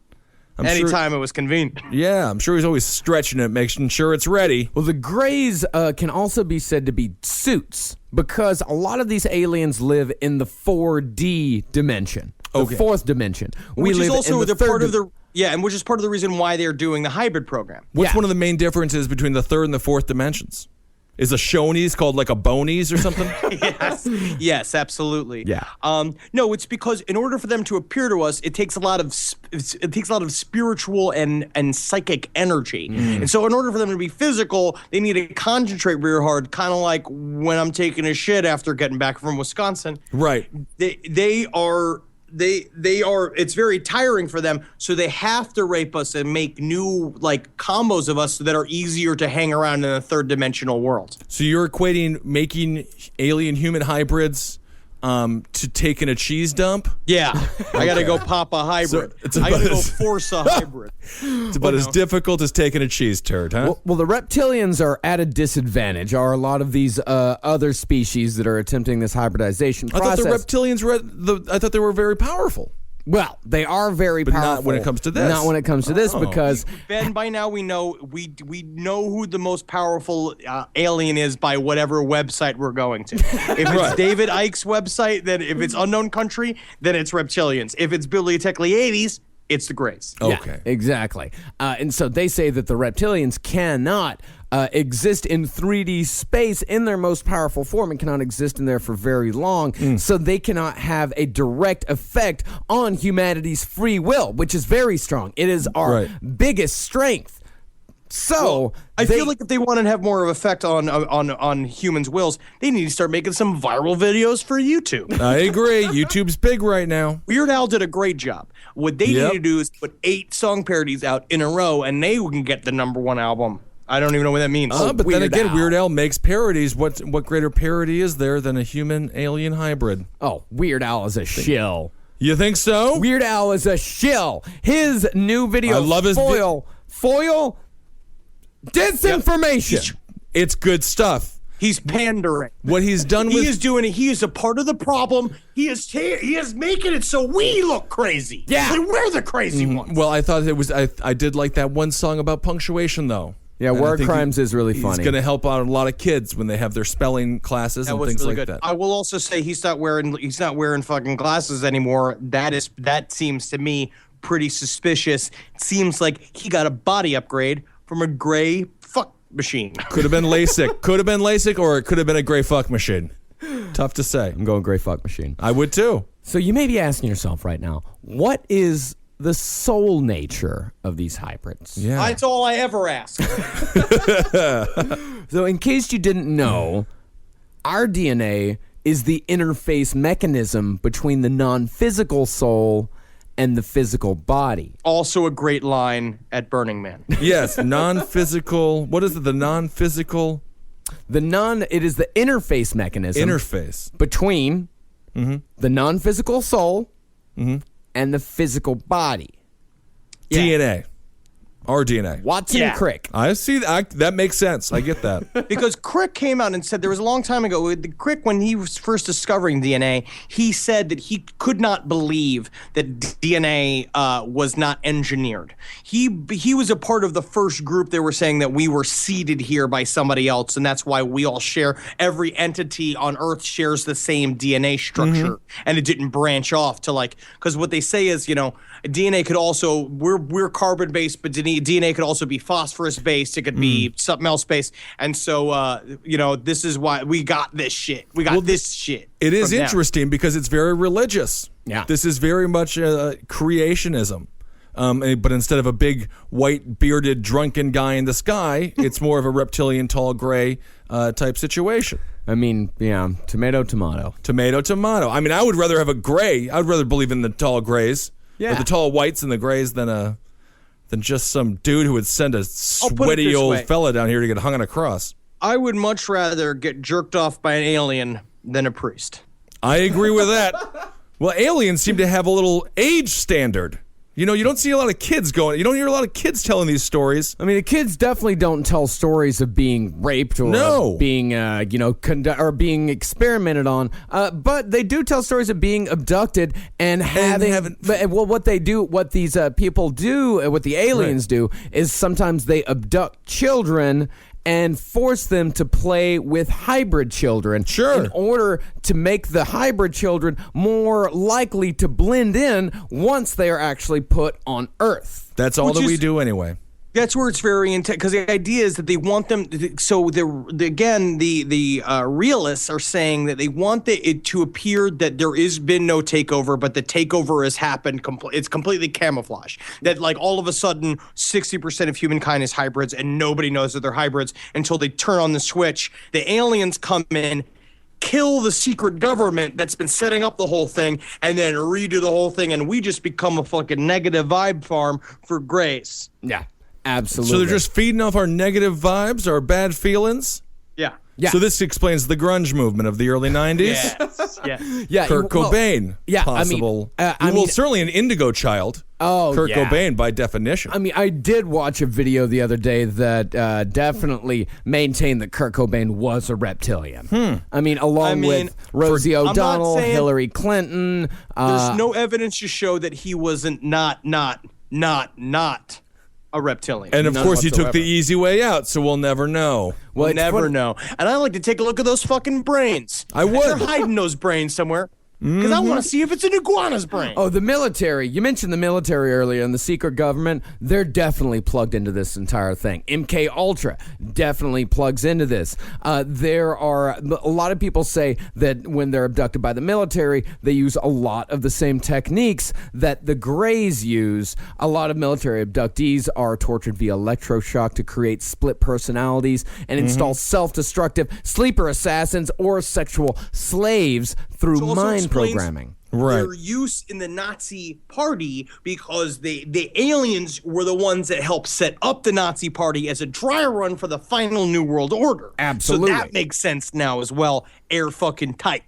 anytime it was convenient. Yeah, I'm sure he's always stretching it, making sure it's ready. Well, the Greys can also be said to be suits because a lot of these aliens live in the 4D dimension, the 4th dimension. Which is also in the part third of the and which is part of the reason why they're doing the hybrid program. What's one of the main differences between the 3rd and the 4th dimensions? Is a Shoney's called like a Bonies or something? Yes, absolutely. Yeah. No, it's because in order for them to appear to us, it takes a lot of spiritual and psychic energy. And so in order for them to be physical, they need to concentrate real hard, kind of like when I'm taking a shit after getting back from Wisconsin. Right. They are it's very tiring for them, so they have to rape us and make new like combos of us that are easier to hang around in a 3rd dimensional world. So you're equating making alien human hybrids to taking a cheese dump? Yeah. I gotta go pop a hybrid. So I gotta go force a hybrid. It's about as difficult as taking a cheese turd, huh? Well, the reptilians are at a disadvantage. Are a lot of these other species that are attempting this hybridization process? I thought the reptilians I thought they were very powerful. Well, they are very But powerful. not when it comes to this. Not when it comes to this, because Ben, by now we know who the most powerful alien is by whatever website we're going to. If it's David Icke's website, then if it's unknown country, then it's reptilians. If it's Bibliotechly 80s, it's the Greys. Okay. Yeah, exactly. And so they say that the reptilians cannot exist in 3D space in their most powerful form and cannot exist in there for very long. So they cannot have a direct effect on humanity's free will, which is very strong. It is our biggest strength. So I feel like if they want to have more of an effect on humans' wills, they need to start making some viral videos for YouTube. I agree. YouTube's big right now. Weird Al did a great job. What they need to do is put 8 song parodies out in a row, and they can get the #1 album. I don't even know what that means. But then again, Al. Weird Al makes parodies. What greater parody is there than a human-alien hybrid? Oh, Weird Al is a shill. You think so? Weird Al is a shill. His new video, I love his Foil disinformation. It's good stuff. He's pandering. What he's done with... He is a part of the problem. He is making it so we look crazy. Yeah. And we're the crazy ones. Well, I thought it was... I did like that one song about punctuation, though. Yeah, And I Word think Crimes is really funny. He's going to help out a lot of kids when they have their spelling classes and things really like good. that. I will also say he's not wearing fucking glasses anymore. That seems to me pretty suspicious. It seems like he got a body upgrade from a gray fuck machine. Could have been LASIK. Could have been LASIK, or it could have been a gray fuck machine. Tough to say. I'm going gray fuck machine. I would too. So you may be asking yourself right now, what is the soul nature of these hybrids? Yeah. That's all I ever ask. So in case you didn't know, our DNA is the interface mechanism between the non-physical soul and the physical body. Also a great line at Burning Man. Yes, non-physical. What is it? The non-physical? It is the interface mechanism. Interface. Between the non-physical soul and the physical body. DNA. Our DNA. Watson and Crick. I see that. That makes sense. I get that. Because Crick came out and said there was a long time ago, Crick, when he was first discovering DNA, he said that he could not believe that DNA was not engineered. He was a part of the first group that were saying that we were seeded here by somebody else, and that's why we all share, every entity on Earth shares the same DNA structure, and it didn't branch off to because what they say is, DNA could also, we're carbon-based, but DNA could also be phosphorus-based. It could be something else based. And so, this is why we got this shit. We got this shit. It is interesting because it's very religious. Yeah. This is very much creationism. But instead of a big, white, bearded, drunken guy in the sky, it's more of a reptilian, tall, gray type situation. I mean, yeah, tomato, tomato. Tomato, tomato. I mean, I would rather have a gray. I would rather believe in the tall grays. Yeah. Or the tall whites and the grays than just some dude who would send a sweaty old fella down here to get hung on a cross. I would much rather get jerked off by an alien than a priest. I agree with that. Well, aliens seem to have a little age standard. You don't see a lot of kids going. You don't hear a lot of kids telling these stories. I mean, the kids definitely don't tell stories of being raped or being, or being experimented on. But they do tell stories of being abducted and what they do, what these people do, what the aliens do, is sometimes they abduct children and force them to play with hybrid children in order to make the hybrid children more likely to blend in once they are actually put on Earth. That's all we do anyway. That's where it's very intense, because the idea is that they want them. So the realists are saying that they want it to appear that there has been no takeover, but the takeover has happened. It's completely camouflage. That all of a sudden 60% of humankind is hybrids, and nobody knows that they're hybrids until they turn on the switch. The aliens come in, kill the secret government that's been setting up the whole thing, and then redo the whole thing, and we just become a fucking negative vibe farm for grace. Yeah. Absolutely. So they're just feeding off our negative vibes, our bad feelings? Yeah. So this explains the grunge movement of the early 90s? Yes. Yeah, Kurt Cobain, possible. Certainly an indigo child. Oh, Kurt yeah. Cobain, by definition. I mean, I did watch a video the other day that definitely maintained that Kurt Cobain was a reptilian. I mean, along with Rosie O'Donnell, Hillary Clinton. There's no evidence to show that he wasn't not a reptilian. And of course, he took the easy way out, so we'll never know. We'll never know. And I like to take a look at those fucking brains. I would. They're hiding those brains somewhere. Because I want to see if it's an iguana's brain. Oh, the military. You mentioned the military earlier and the secret government. They're definitely plugged into this entire thing. MK Ultra definitely plugs into this. There are a lot of people say that when they're abducted by the military, they use a lot of the same techniques that the Greys use. A lot of military abductees are tortured via electroshock to create split personalities and install self-destructive sleeper assassins or sexual slaves through mind programming. Their use in the Nazi party because the aliens were the ones that helped set up the Nazi party as a dry run for the final New World Order. Absolutely. So that makes sense now as well. Air fucking tight.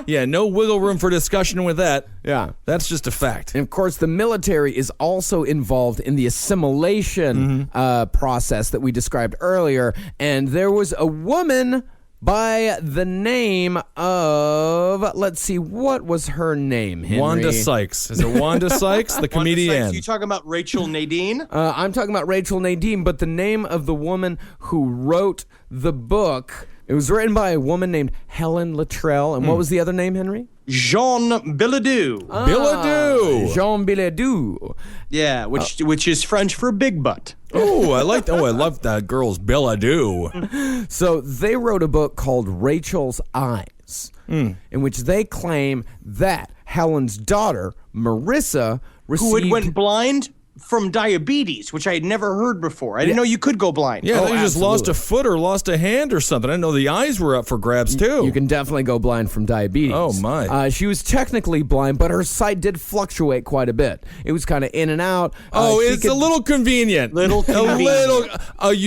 Yeah, no wiggle room for discussion with that. Yeah. That's just a fact. And of course, the military is also involved in the assimilation process that we described earlier. And there was a woman by the name of, let's see, what was her name, Henry? Wanda Sykes. Is it Wanda Sykes, the comedian? Sykes. You talking about Rachel Nadine? I'm talking about Rachel Nadine, but the name of the woman who wrote the book, it was written by a woman named Helen Luttrell. And what was the other name, Henry? Jean Bilodeau. Bilodeau. Jean Bilodeau. Yeah, which is French for big butt. Oh, I love that girl's Bilodeau. So they wrote a book called Rachel's Eyes, in which they claim that Helen's daughter, Marissa, received... Who had went blind from diabetes, which I had never heard before. I didn't know you could go blind. Yeah, they just lost a foot or lost a hand or something. I didn't know the eyes were up for grabs, too. You can definitely go blind from diabetes. Oh, my. She was technically blind, but her sight did fluctuate quite a bit. It was kind of in and out. It's a little convenient. You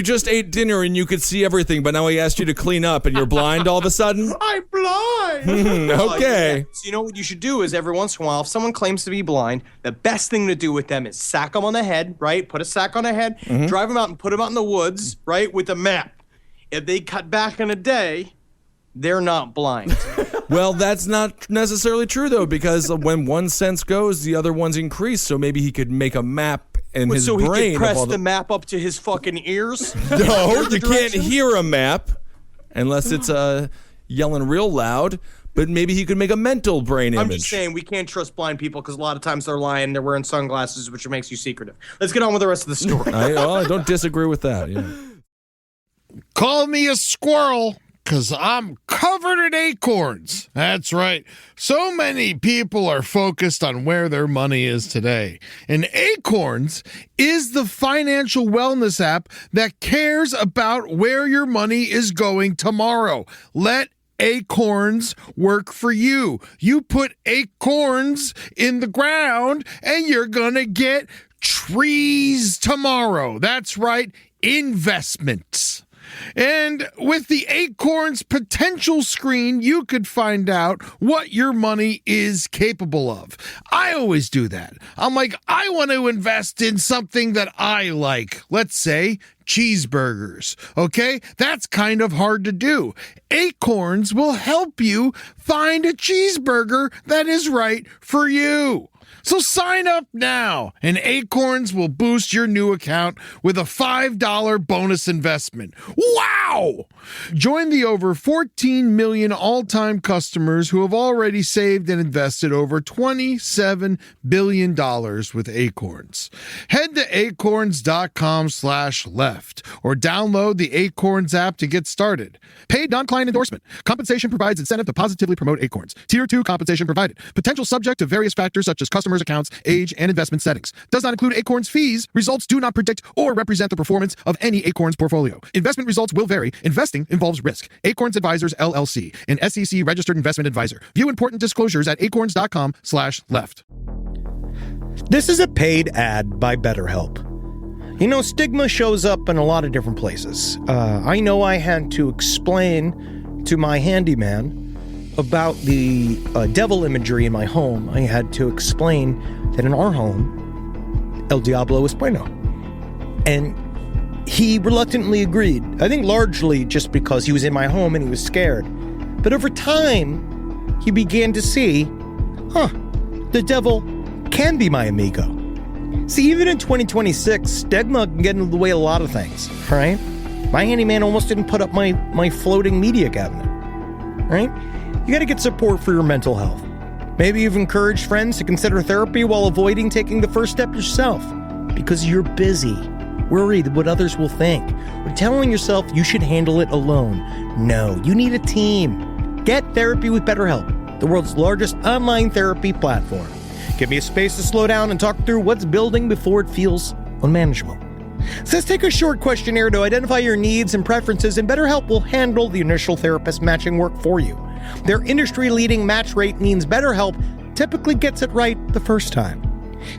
just ate dinner and you could see everything, but now he asked you to clean up and you're blind all of a sudden? I'm blind! Okay. So you know what you should do is every once in a while, if someone claims to be blind, the best thing to do with them is sack them on the head, right? Put a sack on the head, drive them out and put them out in the woods, right? With a map. If they cut back in a day, they're not blind. Well, that's not necessarily true, though, because when one sense goes, the other one's increased. So maybe he could make a map in his brain. So he could press the map up to his fucking ears? No, you can't hear a map unless it's yelling real loud. But maybe he could make a mental brain image. I'm just saying we can't trust blind people because a lot of times they're lying. They're wearing sunglasses, which makes you secretive. Let's get on with the rest of the story. I don't disagree with that. Yeah. Call me a squirrel, because I'm covered in acorns. That's right. So many people are focused on where their money is today. And Acorns is the financial wellness app that cares about where your money is going tomorrow. Let Acorns work for you. You put acorns in the ground and you're gonna get trees tomorrow. That's right, investments. And with the Acorns potential screen, you could find out what your money is capable of. I always do that. I'm like, I want to invest in something that I like. Let's say cheeseburgers. Okay? That's kind of hard to do. Acorns will help you find a cheeseburger that is right for you. So sign up now, and Acorns will boost your new account with a $5 bonus investment. Wow! Join the over 14 million all-time customers who have already saved and invested over $27 billion with Acorns. Head to acorns.com/left or download the Acorns app to get started. Paid non-client endorsement. Compensation provides incentive to positively promote Acorns. Tier 2 compensation provided. Potential subject to various factors such as customers' accounts, age, and investment settings. Does not include Acorns fees. Results do not predict or represent the performance of any Acorns portfolio. Investment results will vary. Investing involves risk. Acorns Advisors, LLC, an SEC registered investment advisor. View important disclosures at acorns.com/left. This is a paid ad by BetterHelp. You know, stigma shows up in a lot of different places. I know I had to explain to my handyman about the devil imagery in my home. I had to explain that in our home, El Diablo es bueno. And he reluctantly agreed. I think largely just because he was in my home and he was scared. But over time, he began to see, the devil can be my amigo. See, even in 2026, stigma can get in the way of a lot of things, right? My handyman almost didn't put up my floating media cabinet, right? You got to get support for your mental health. Maybe you've encouraged friends to consider therapy while avoiding taking the first step yourself because you're busy, worried what others will think, or telling yourself you should handle it alone. No, you need a team. Get therapy with BetterHelp, the world's largest online therapy platform. Give me a space to slow down and talk through what's building before it feels unmanageable. So let's take a short questionnaire to identify your needs and preferences, and BetterHelp will handle the initial therapist matching work for you. Their industry-leading match rate means BetterHelp typically gets it right the first time.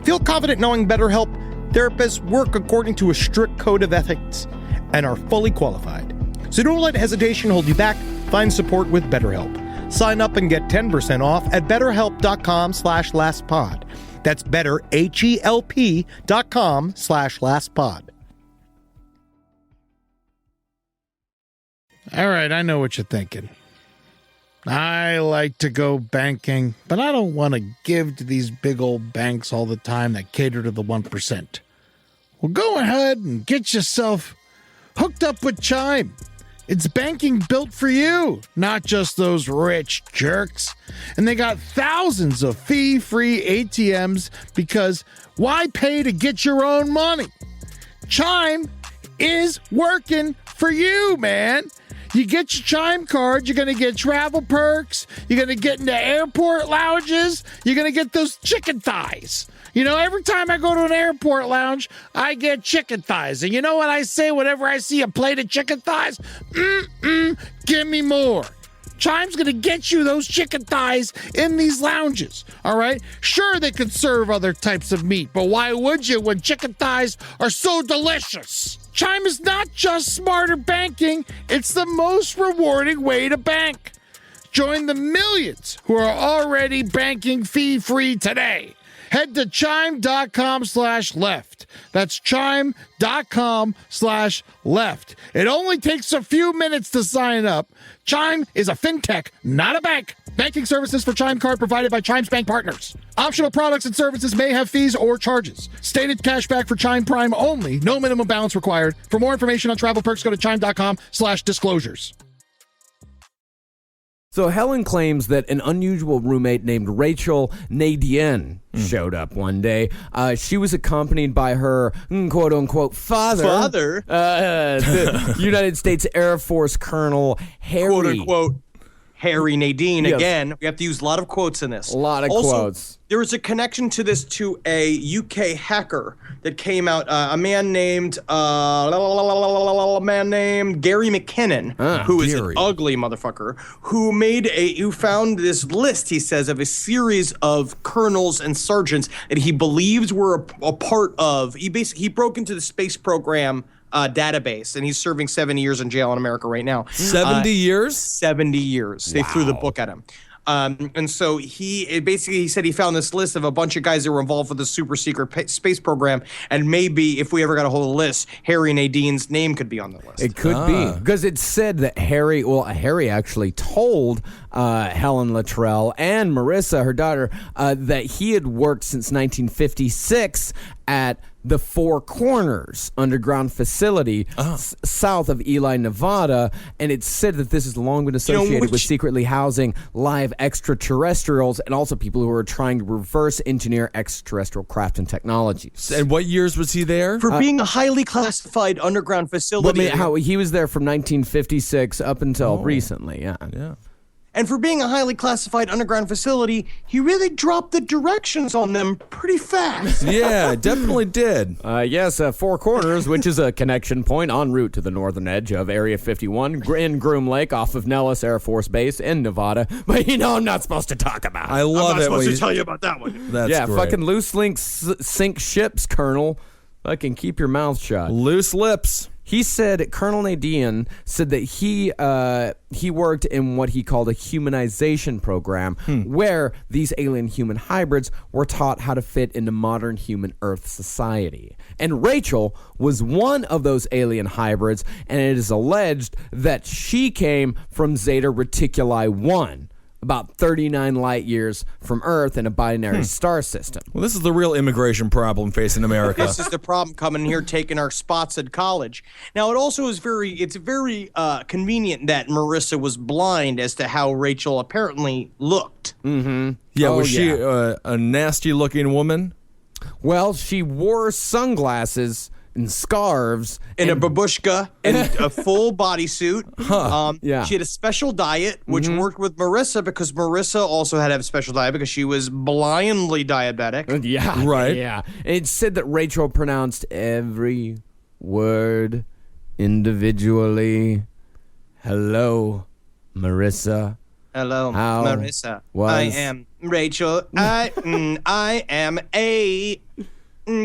Feel confident knowing BetterHelp therapists work according to a strict code of ethics and are fully qualified. So don't let hesitation hold you back. Find support with BetterHelp. Sign up and get 10% off at betterhelp.com/lastpod. That's betterhelp.com/lastpod. All right, I know what you're thinking. I like to go banking, but I don't want to give to these big old banks all the time that cater to the 1%. Well, go ahead and get yourself hooked up with Chime. It's banking built for you, not just those rich jerks. And they got thousands of fee-free ATMs because why pay to get your own money? Chime is working for you, man. You get your Chime card, you're going to get travel perks, you're going to get into airport lounges, you're going to get those chicken thighs. You know, every time I go to an airport lounge, I get chicken thighs. And you know what I say whenever I see a plate of chicken thighs? Give me more. Chime's going to get you those chicken thighs in these lounges, all right? Sure, they could serve other types of meat, but why would you when chicken thighs are so delicious? Chime is not just smarter banking, it's the most rewarding way to bank. Join the millions who are already banking fee-free today. Head to chime.com/left. That's chime.com/left. It only takes a few minutes to sign up. Chime is a fintech, not a bank. Banking services for Chime Card provided by Chime's bank partners. Optional products and services may have fees or charges. Stated cashback for Chime Prime only. No minimum balance required. For more information on travel perks, go to chime.com/disclosures. So Helen claims that an unusual roommate named Rachel Nadien showed up one day. She was accompanied by her quote-unquote father. The United States Air Force Colonel Harry. Quote-unquote Harry Nadine. Yes. Again, we have to use a lot of quotes in this. A lot of also, quotes. There is a connection to this to a UK hacker that came out, a man named Gary McKinnon, who is an ugly motherfucker, who found this list, he says, of a series of colonels and sergeants that he believes were a part of. He broke into the space program database, and he's serving 70 years in jail in America right now. 70 years? 70 years. They threw the book at him. And so he said he found this list of a bunch of guys that were involved with the super secret space program, and maybe if we ever got a hold of the list, Harry Nadine's name could be on the list. It could be, because it said that Harry actually told Helen Luttrell and Marissa, her daughter, that he had worked since 1956 at the Four Corners underground facility south of Ely, Nevada, and it said that this has long been associated with secretly housing live extraterrestrials and also people who are trying to reverse engineer extraterrestrial craft and technologies. And what years was he there? For being a highly classified underground facility. How he was there from 1956 up until recently, yeah. And for being a highly classified underground facility, he really dropped the directions on them pretty fast. Yeah, definitely did. Yes, Four Corners, which is a connection point en route to the northern edge of Area 51 in Groom Lake off of Nellis Air Force Base in Nevada. But I'm not supposed to talk about it. I love it. I'm not supposed to tell you about that one. That's great. Fucking loose links sink ships, Colonel. Fucking keep your mouth shut. Loose lips. He said, Colonel Nadian said that he worked in what he called a humanization program where these alien-human hybrids were taught how to fit into modern human Earth society. And Rachel was one of those alien hybrids, and it is alleged that she came from Zeta Reticuli 1. About 39 light years from Earth in a binary star system. Well, this is the real immigration problem facing America. This is the problem coming here taking our spots at college. Now, it also is very convenient that Marissa was blind as to how Rachel apparently looked. Yeah, was she a nasty-looking woman? Well, she wore sunglasses and scarves In a babushka and a full bodysuit. Yeah. She had a special diet, which worked with Marissa because Marissa also had to have a special diet because she was blindly diabetic. Yeah. Right. Yeah. It said that Rachel pronounced every word individually. Hello, Marissa. Hello, How Marissa. was- I am Rachel. I am a...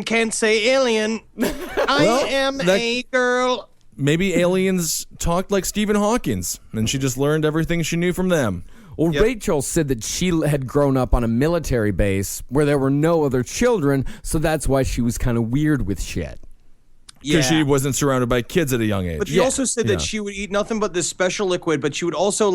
can't say alien. I am a girl. Maybe aliens talked like Stephen Hawking's, and she just learned everything she knew from them. Well, Rachel said that she had grown up on a military base where there were no other children, so that's why she was kind of weird with shit. Because she wasn't surrounded by kids at a young age. But she also said that she would eat nothing but this special liquid, but she would also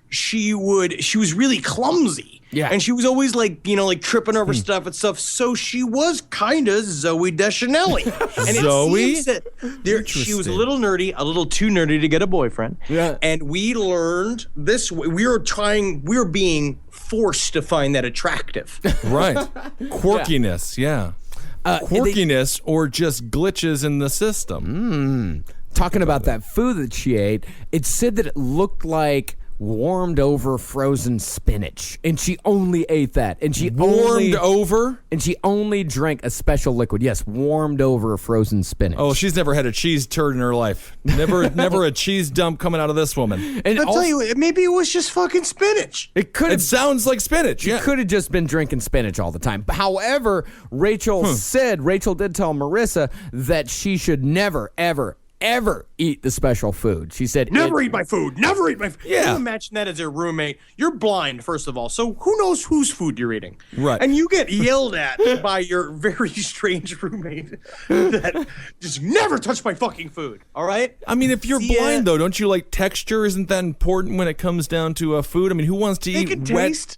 she was really clumsy. Yeah. And she was always like tripping over stuff and stuff. So she was kind of Zoe Deschanel. And Zoe? it seems that she was a little nerdy, a little too nerdy to get a boyfriend. Yeah. And we learned this. We were being forced to find that attractive. Right. Quirkiness, yeah. Quirkiness or just glitches in the system. Talking about that food that she ate, it said that it looked like warmed over frozen spinach, and she only ate that, and she Warmed over? and she only drank a special liquid. Yes, warmed over frozen spinach. Oh, she's never had a cheese turd in her life. Never a cheese dump coming out of this woman. and I'll also, tell you, maybe it was just fucking spinach. it could It have sounds like spinach, yeah. could have just been drinking spinach all the time. However, Rachel did tell Marissa that she should never, ever eat the special food. She said, Never eat my food. Never eat my food. Yeah. Can you imagine that as a roommate? You're blind, first of all, so who knows whose food you're eating? Right. And you get yelled at by your very strange roommate that just never touch my fucking food, all right? I mean, if you're blind, though, don't you like texture? Isn't that important when it comes down to food? I mean, who wants to They eat can wet? taste.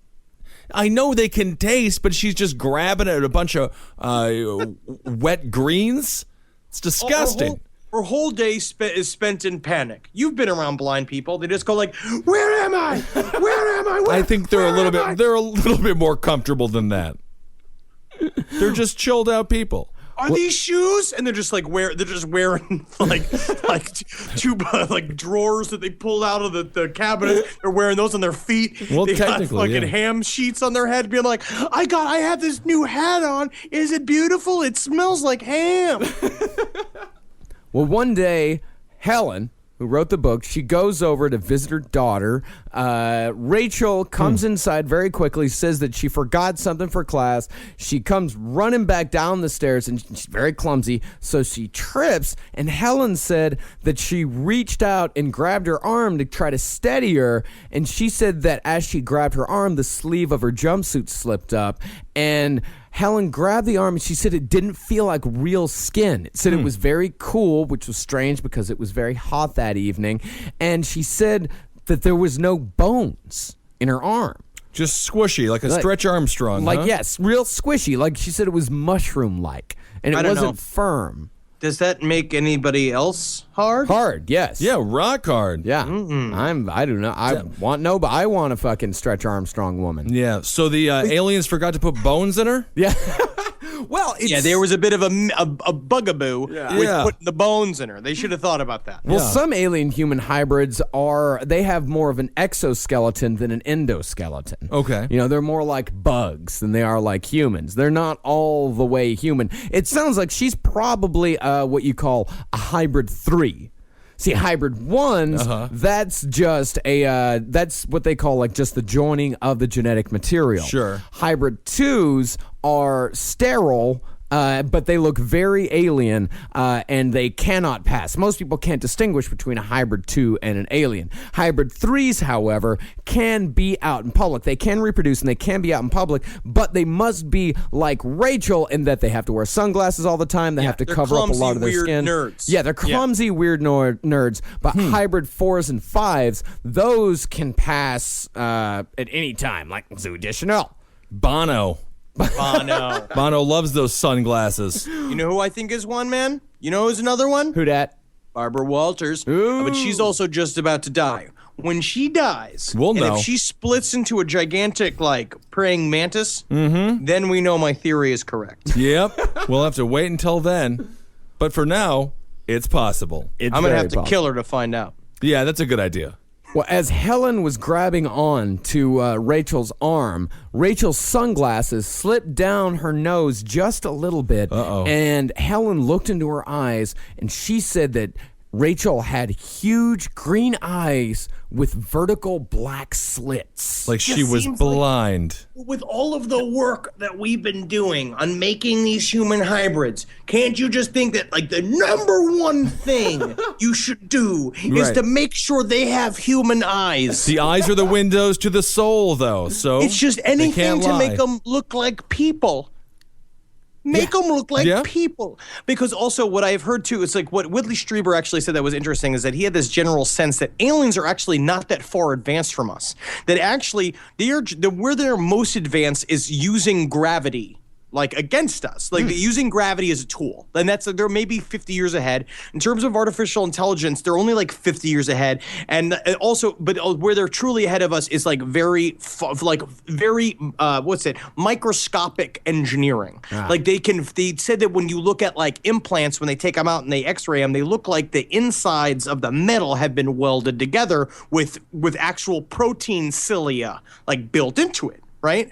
I know they can taste, but she's just grabbing at a bunch of wet greens. It's disgusting. Her whole day is spent in panic. You've been around blind people. They just go like, "Where am I? Where am I? I think they're a little bit more comfortable than that. They're just chilled out people. Are these shoes? And they're just wearing like two drawers that they pulled out of the cabinet. They're wearing those on their feet. Well, they got technically, fucking ham sheets on their head, being like, I have this new hat on. Is it beautiful? It smells like ham. well, one day, Helen, who wrote the book, she goes over to visit her daughter. Rachel comes inside very quickly, says that she forgot something for class. She comes running back down the stairs, and she's very clumsy, so she trips. And Helen said that she reached out and grabbed her arm to try to steady her. And she said that as she grabbed her arm, the sleeve of her jumpsuit slipped up. And Helen grabbed the arm and she said it didn't feel like real skin. It said it was very cool, which was strange because it was very hot that evening. And she said that there was no bones in her arm. Just squishy, like a Stretch Armstrong. Like, huh? yes, real squishy. Like she said it was mushroom-like. And I it don't wasn't know. firm. Does that make anybody else hard? Hard, yes. Yeah, rock hard. Yeah. I do not. I want a fucking Stretch Armstrong woman. Yeah, so the aliens forgot to put bones in her? Yeah. Well, it's, Yeah, there was a bit of a bugaboo with Yeah. putting the bones in her. They should have thought about that. Well, some alien human hybrids they have more of an exoskeleton than an endoskeleton. Okay. You know, they're more like bugs than they are like humans. They're not all the way human. It sounds like she's probably what you call a hybrid 3. See, hybrid 1s, that's just that's what they call like just the joining of the genetic material. Sure. Hybrid 2s are sterile but they look very alien, and they cannot pass. Most people can't distinguish between a hybrid 2 and an alien. Hybrid 3s, however, can be out in public. They can reproduce and they can be out in public, but they must be like Rachel in that they have to wear sunglasses all the time. They have to cover up a lot of their skin. Nerds. Yeah, they're clumsy, weird nerds. But hybrid 4s and 5s, those can pass at any time, like Zoo Deschanel. Bono. Bono loves those sunglasses. You know who I think is one, man? You know who's another one? Who dat? Barbara Walters. Ooh. But she's also just about to die. When she dies, We'll know. and if she splits into a gigantic, like, praying mantis, then we know my theory is correct. Yep. We'll have to wait until then. But for now, it's possible. It's I'm going to very have to possible. kill her to find out. Yeah, that's a good idea. Well, as Helen was grabbing on to Rachel's arm, Rachel's sunglasses slipped down her nose just a little bit. Uh-oh. And Helen looked into her eyes, and she said that Rachel had huge green eyes with vertical black slits. Like she was seems blind. With all of the work that we've been doing on making these human hybrids, can't you just think that, like, the number one thing you should do is Right. to make sure they have human eyes? The eyes are the windows to the soul, though. So It's just they anything can't to lie. make them look like people. Make them look like Yeah. people. Because also what I've heard too, it's like what Whitley Strieber actually said that was interesting is that he had this general sense that aliens are actually not that far advanced from us. That actually where they're most advanced is using gravity. Like against us, like using gravity as a tool. And they're maybe 50 years ahead. In terms of artificial intelligence, they're only like 50 years ahead. And also, but where they're truly ahead of us is like very microscopic engineering. Like they said that when you look at like implants, when they take them out and they x-ray them, they look like the insides of the metal have been welded together with actual protein cilia like built into it, right?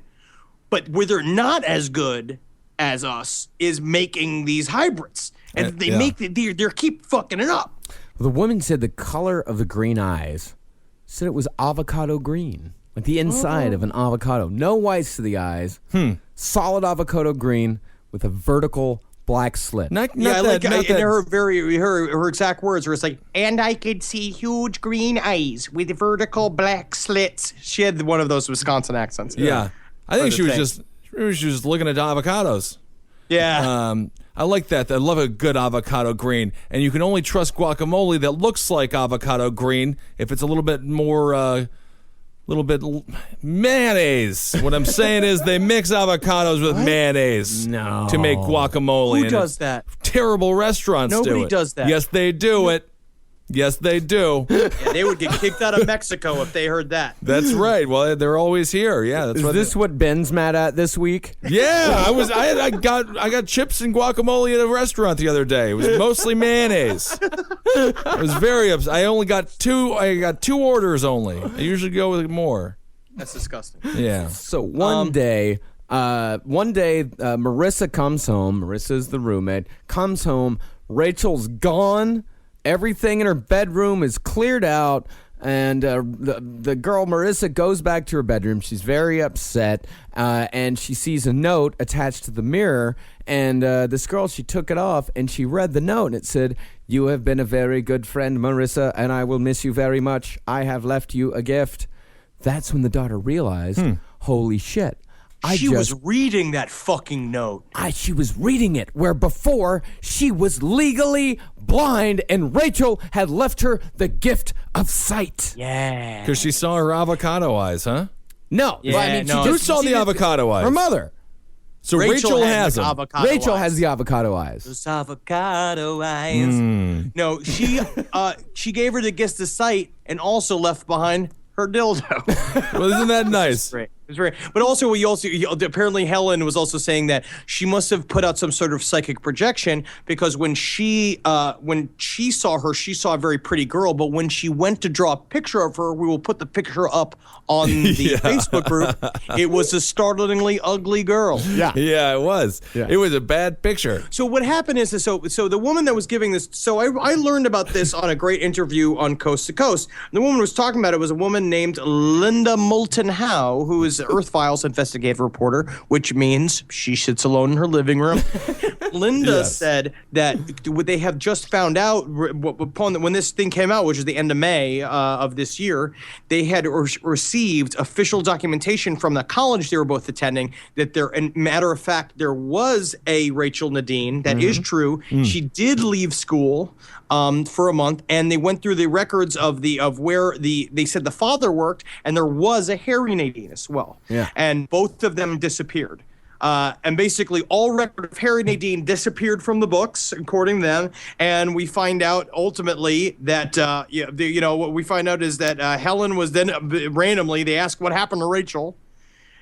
But where they're not as good as us is making these hybrids. And they keep fucking it up. The woman said the color of the green eyes, said it was avocado green, like the inside of an avocado. No whites to the eyes. Solid avocado green with a vertical black slit. Not Yeah, I that, like not and that- her exact words were it's like, and I could see huge green eyes with vertical black slits. She had one of those Wisconsin accents. Yeah. I think the she was thing. just looking at avocados. Yeah. I like that. I love a good avocado green. And you can only trust guacamole that looks like avocado green if it's a little bit more, mayonnaise. What I'm saying is they mix avocados with mayonnaise to make guacamole. Who and does it's that? Terrible restaurants do Nobody it. does that. Yes, they do it. Yes, they do. Yeah, they would get kicked out of Mexico if they heard that. That's right. Well, they're always here. Yeah, that's Is what this what Ben's mad at this week? Yeah, I got chips and guacamole at a restaurant the other day. It was mostly mayonnaise. I was very upset. I got two orders only. I usually go with more. That's disgusting. Yeah. So one day, Marissa comes home. Marissa's the roommate. Comes home. Rachel's gone. Everything in her bedroom is cleared out. And the girl, Marissa, goes back to her bedroom. She's very upset. And she sees a note attached to the mirror. And this girl, she took it off and she read the note. And it said, "You have been a very good friend, Marissa, and I will miss you very much. I have left you a gift." That's when the daughter realized, holy shit. She was reading that fucking note. She was reading it, where before she was legally blind and Rachel had left her the gift of sight. Yeah. Because she saw her avocado eyes, huh? No, Yeah, well, I mean, no, she Who just, saw the avocado eyes? her mother. So Rachel has the them. avocado Rachel eyes. has the avocado eyes. Those avocado eyes. No, she gave her the gift of sight and also left behind her dildo. Well, isn't that nice? Great. It was very, but also apparently Helen was also saying that she must have put out some sort of psychic projection because when she saw her, she saw a very pretty girl, but when she went to draw a picture of her, we will put the picture up on the Facebook group. It was a startlingly ugly girl. Yeah. Yeah, it was. Yeah. It was a bad picture. So what happened is, so the woman that was giving this, so I learned about this on a great interview on Coast to Coast. The woman was talking about it was a woman named Linda Moulton Howe, who is She's an Earth Files investigative reporter, which means she sits alone in her living room. Linda said that what they have just found out when this thing came out, which is the end of May of this year, they had received official documentation from the college they were both attending that matter of fact, there was a Rachel Nadine. That is true. She did leave school for a month, and they went through the records of where they said the father worked, and there was a Harry Nadine as well. Yeah. And both of them disappeared. And basically all record of Harry Nadine disappeared from the books, according to them. And we find out ultimately that, what we find out is that Helen was then randomly, they asked what happened to Rachel.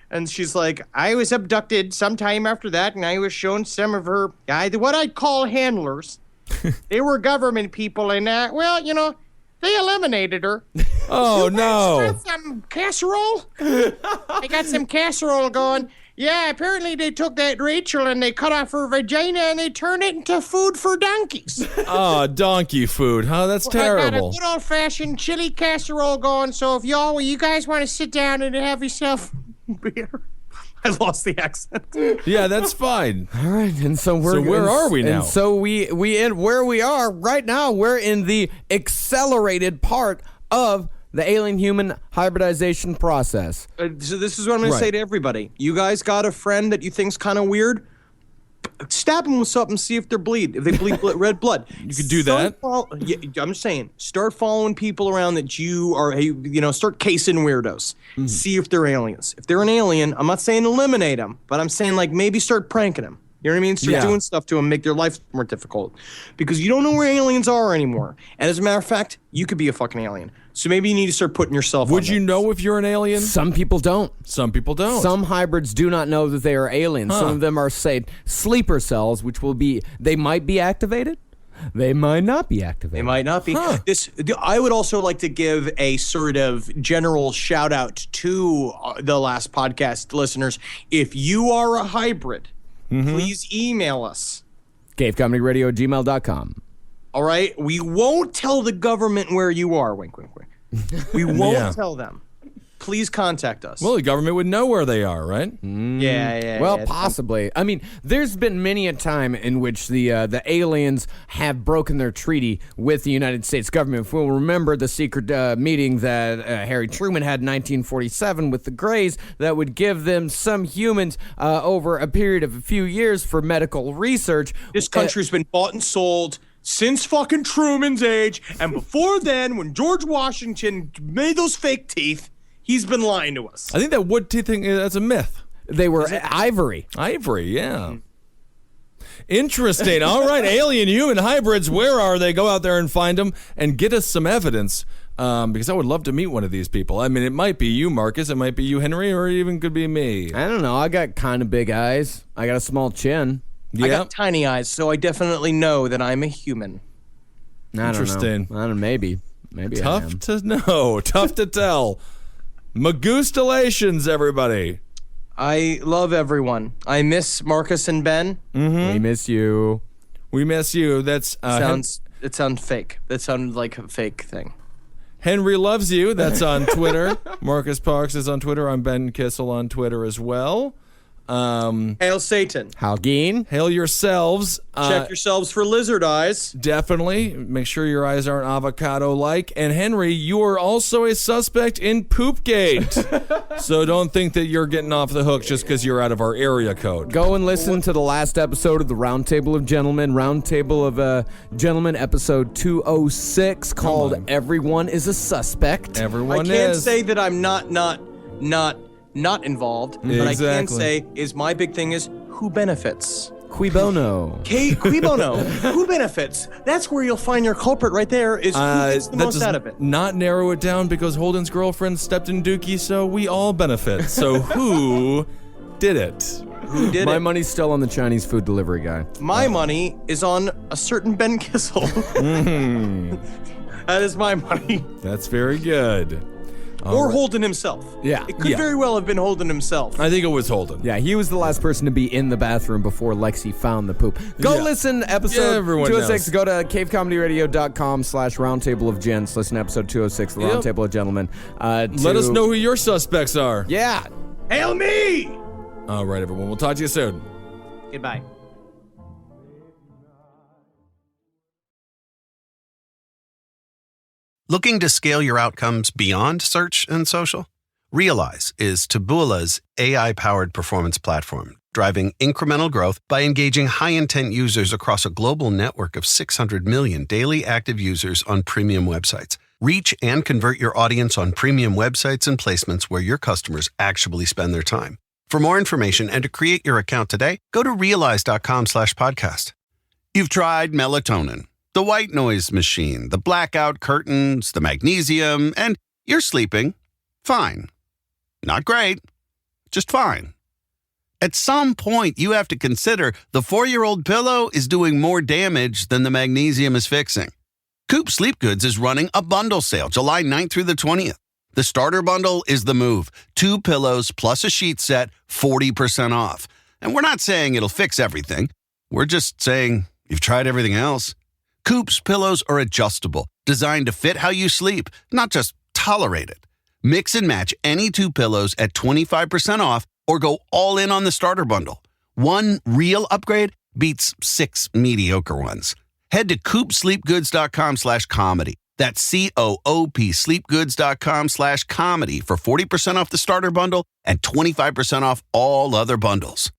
And she's like, I was abducted sometime after that, and I was shown some of her, what I'd call handlers. They were government people, and, they eliminated her. Oh, no. Got some casserole? I got some casserole going. Yeah, apparently they took that Rachel and they cut off her vagina and they turned it into food for donkeys. Oh, donkey food, huh? That's terrible. I got a good old-fashioned chili casserole going, so if you guys want to sit down and have yourself beer. I lost the accent. Yeah, that's fine. All right, and so where are we now? And so we end where we are right now. We're in the accelerated part of the alien-human hybridization process. So this is what I'm going to say to everybody. You guys got a friend that you think's kind of weird? Stab them with something, see if they bleed. If they bleed red blood. You could do that. I'm saying, start following people around that you are, start casing weirdos. Mm-hmm. See if they're aliens. If they're an alien, I'm not saying eliminate them, but I'm saying maybe start pranking them. You know what I mean? Start doing stuff to them, make their life more difficult. Because you don't know where aliens are anymore. And as a matter of fact, you could be a fucking alien. So maybe you need to start putting yourself on Would you know if you're an alien? Some people don't. Some people don't. Some hybrids do not know that they are aliens. Some of them are, say, sleeper cells, which they might be activated. They might not be activated. They might not be. I would also like to give a sort of general shout out to the last podcast listeners. If you are a hybrid, please email us. cavecomedyradio@gmail.com. All right? We won't tell the government where you are. Wink, wink, wink. We won't tell them. Please contact us. Well, the government would know where they are, right? Yeah. Well, possibly. I mean, there's been many a time in which the aliens have broken their treaty with the United States government. If we'll remember the secret meeting that Harry Truman had in 1947 with the Greys that would give them some humans over a period of a few years for medical research. This country's been bought and sold since fucking Truman's age, and before then, when George Washington made those fake teeth, he's been lying to us. I think that wood teeth thing, that's a myth. They were ivory. Ivory, yeah. Interesting. All right, alien-human hybrids, where are they? Go out there and find them and get us some evidence, because I would love to meet one of these people. I mean, it might be you, Marcus. It might be you, Henry, or it even could be me. I don't know. I got kind of big eyes. I got a small chin. Yeah. I got tiny eyes, so I definitely know that I'm a human. Interesting. I don't know. Maybe Tough I am. to know. Tough to tell. Magoostalations, everybody. I love everyone. I miss Marcus and Ben. Mm-hmm. We miss you. We miss you. That's it sounds fake. That sounded like a fake thing. Henry loves you. That's on Twitter. Marcus Parks is on Twitter. I'm Ben Kissel on Twitter as well. Hail Satan. Halgeen. Hail yourselves. Check yourselves for lizard eyes. Definitely. Make sure your eyes aren't avocado-like. And Henry, you are also a suspect in Poopgate. So don't think that you're getting off the hook just because you're out of our area code. Go and listen to the last episode of the Roundtable of Gentlemen. Roundtable of Gentlemen, episode 206, called "Everyone is a Suspect." Everyone is. I can't say that I'm not involved, but I can say is my big thing is who benefits. Cui bono. Cui bono. Who benefits? That's where you'll find your culprit right there is who gets the most out of it. Not narrow it down because Holden's girlfriend stepped in Dookie, so we all benefit. So who did it? Who did My it? money's still on the Chinese food delivery guy. My money is on a certain Ben Kissel. That is my money. That's very good. Or Holden himself. Yeah. It could very well have been Holden himself. I think it was Holden. Yeah, he was the last person to be in the bathroom before Lexi found the poop. Go listen to episode 206. Go to cavecomedyradio.com/roundtable of gents. Listen to episode 206, the Roundtable of Gentlemen. Let us know who your suspects are. Yeah. Hail me! All right, everyone. We'll talk to you soon. Goodbye. Looking to scale your outcomes beyond search and social? Realize is Taboola's AI-powered performance platform, driving incremental growth by engaging high-intent users across a global network of 600 million daily active users on premium websites. Reach and convert your audience on premium websites and placements where your customers actually spend their time. For more information and to create your account today, go to realize.com/podcast. You've tried melatonin, the white noise machine, the blackout curtains, the magnesium, and you're sleeping fine. Not great, just fine. At some point, you have to consider the 4-year-old pillow is doing more damage than the magnesium is fixing. Coop Sleep Goods is running a bundle sale July 9th through the 20th. The starter bundle is the move. 2 pillows plus a sheet set, 40% off. And we're not saying it'll fix everything. We're just saying you've tried everything else. Coop's pillows are adjustable, designed to fit how you sleep, not just tolerate it. Mix and match any 2 pillows at 25% off or go all in on the starter bundle. One real upgrade beats 6 mediocre ones. Head to coopsleepgoods.com/comedy. That's COOP sleepgoods.com/comedy for 40% off the starter bundle and 25% off all other bundles.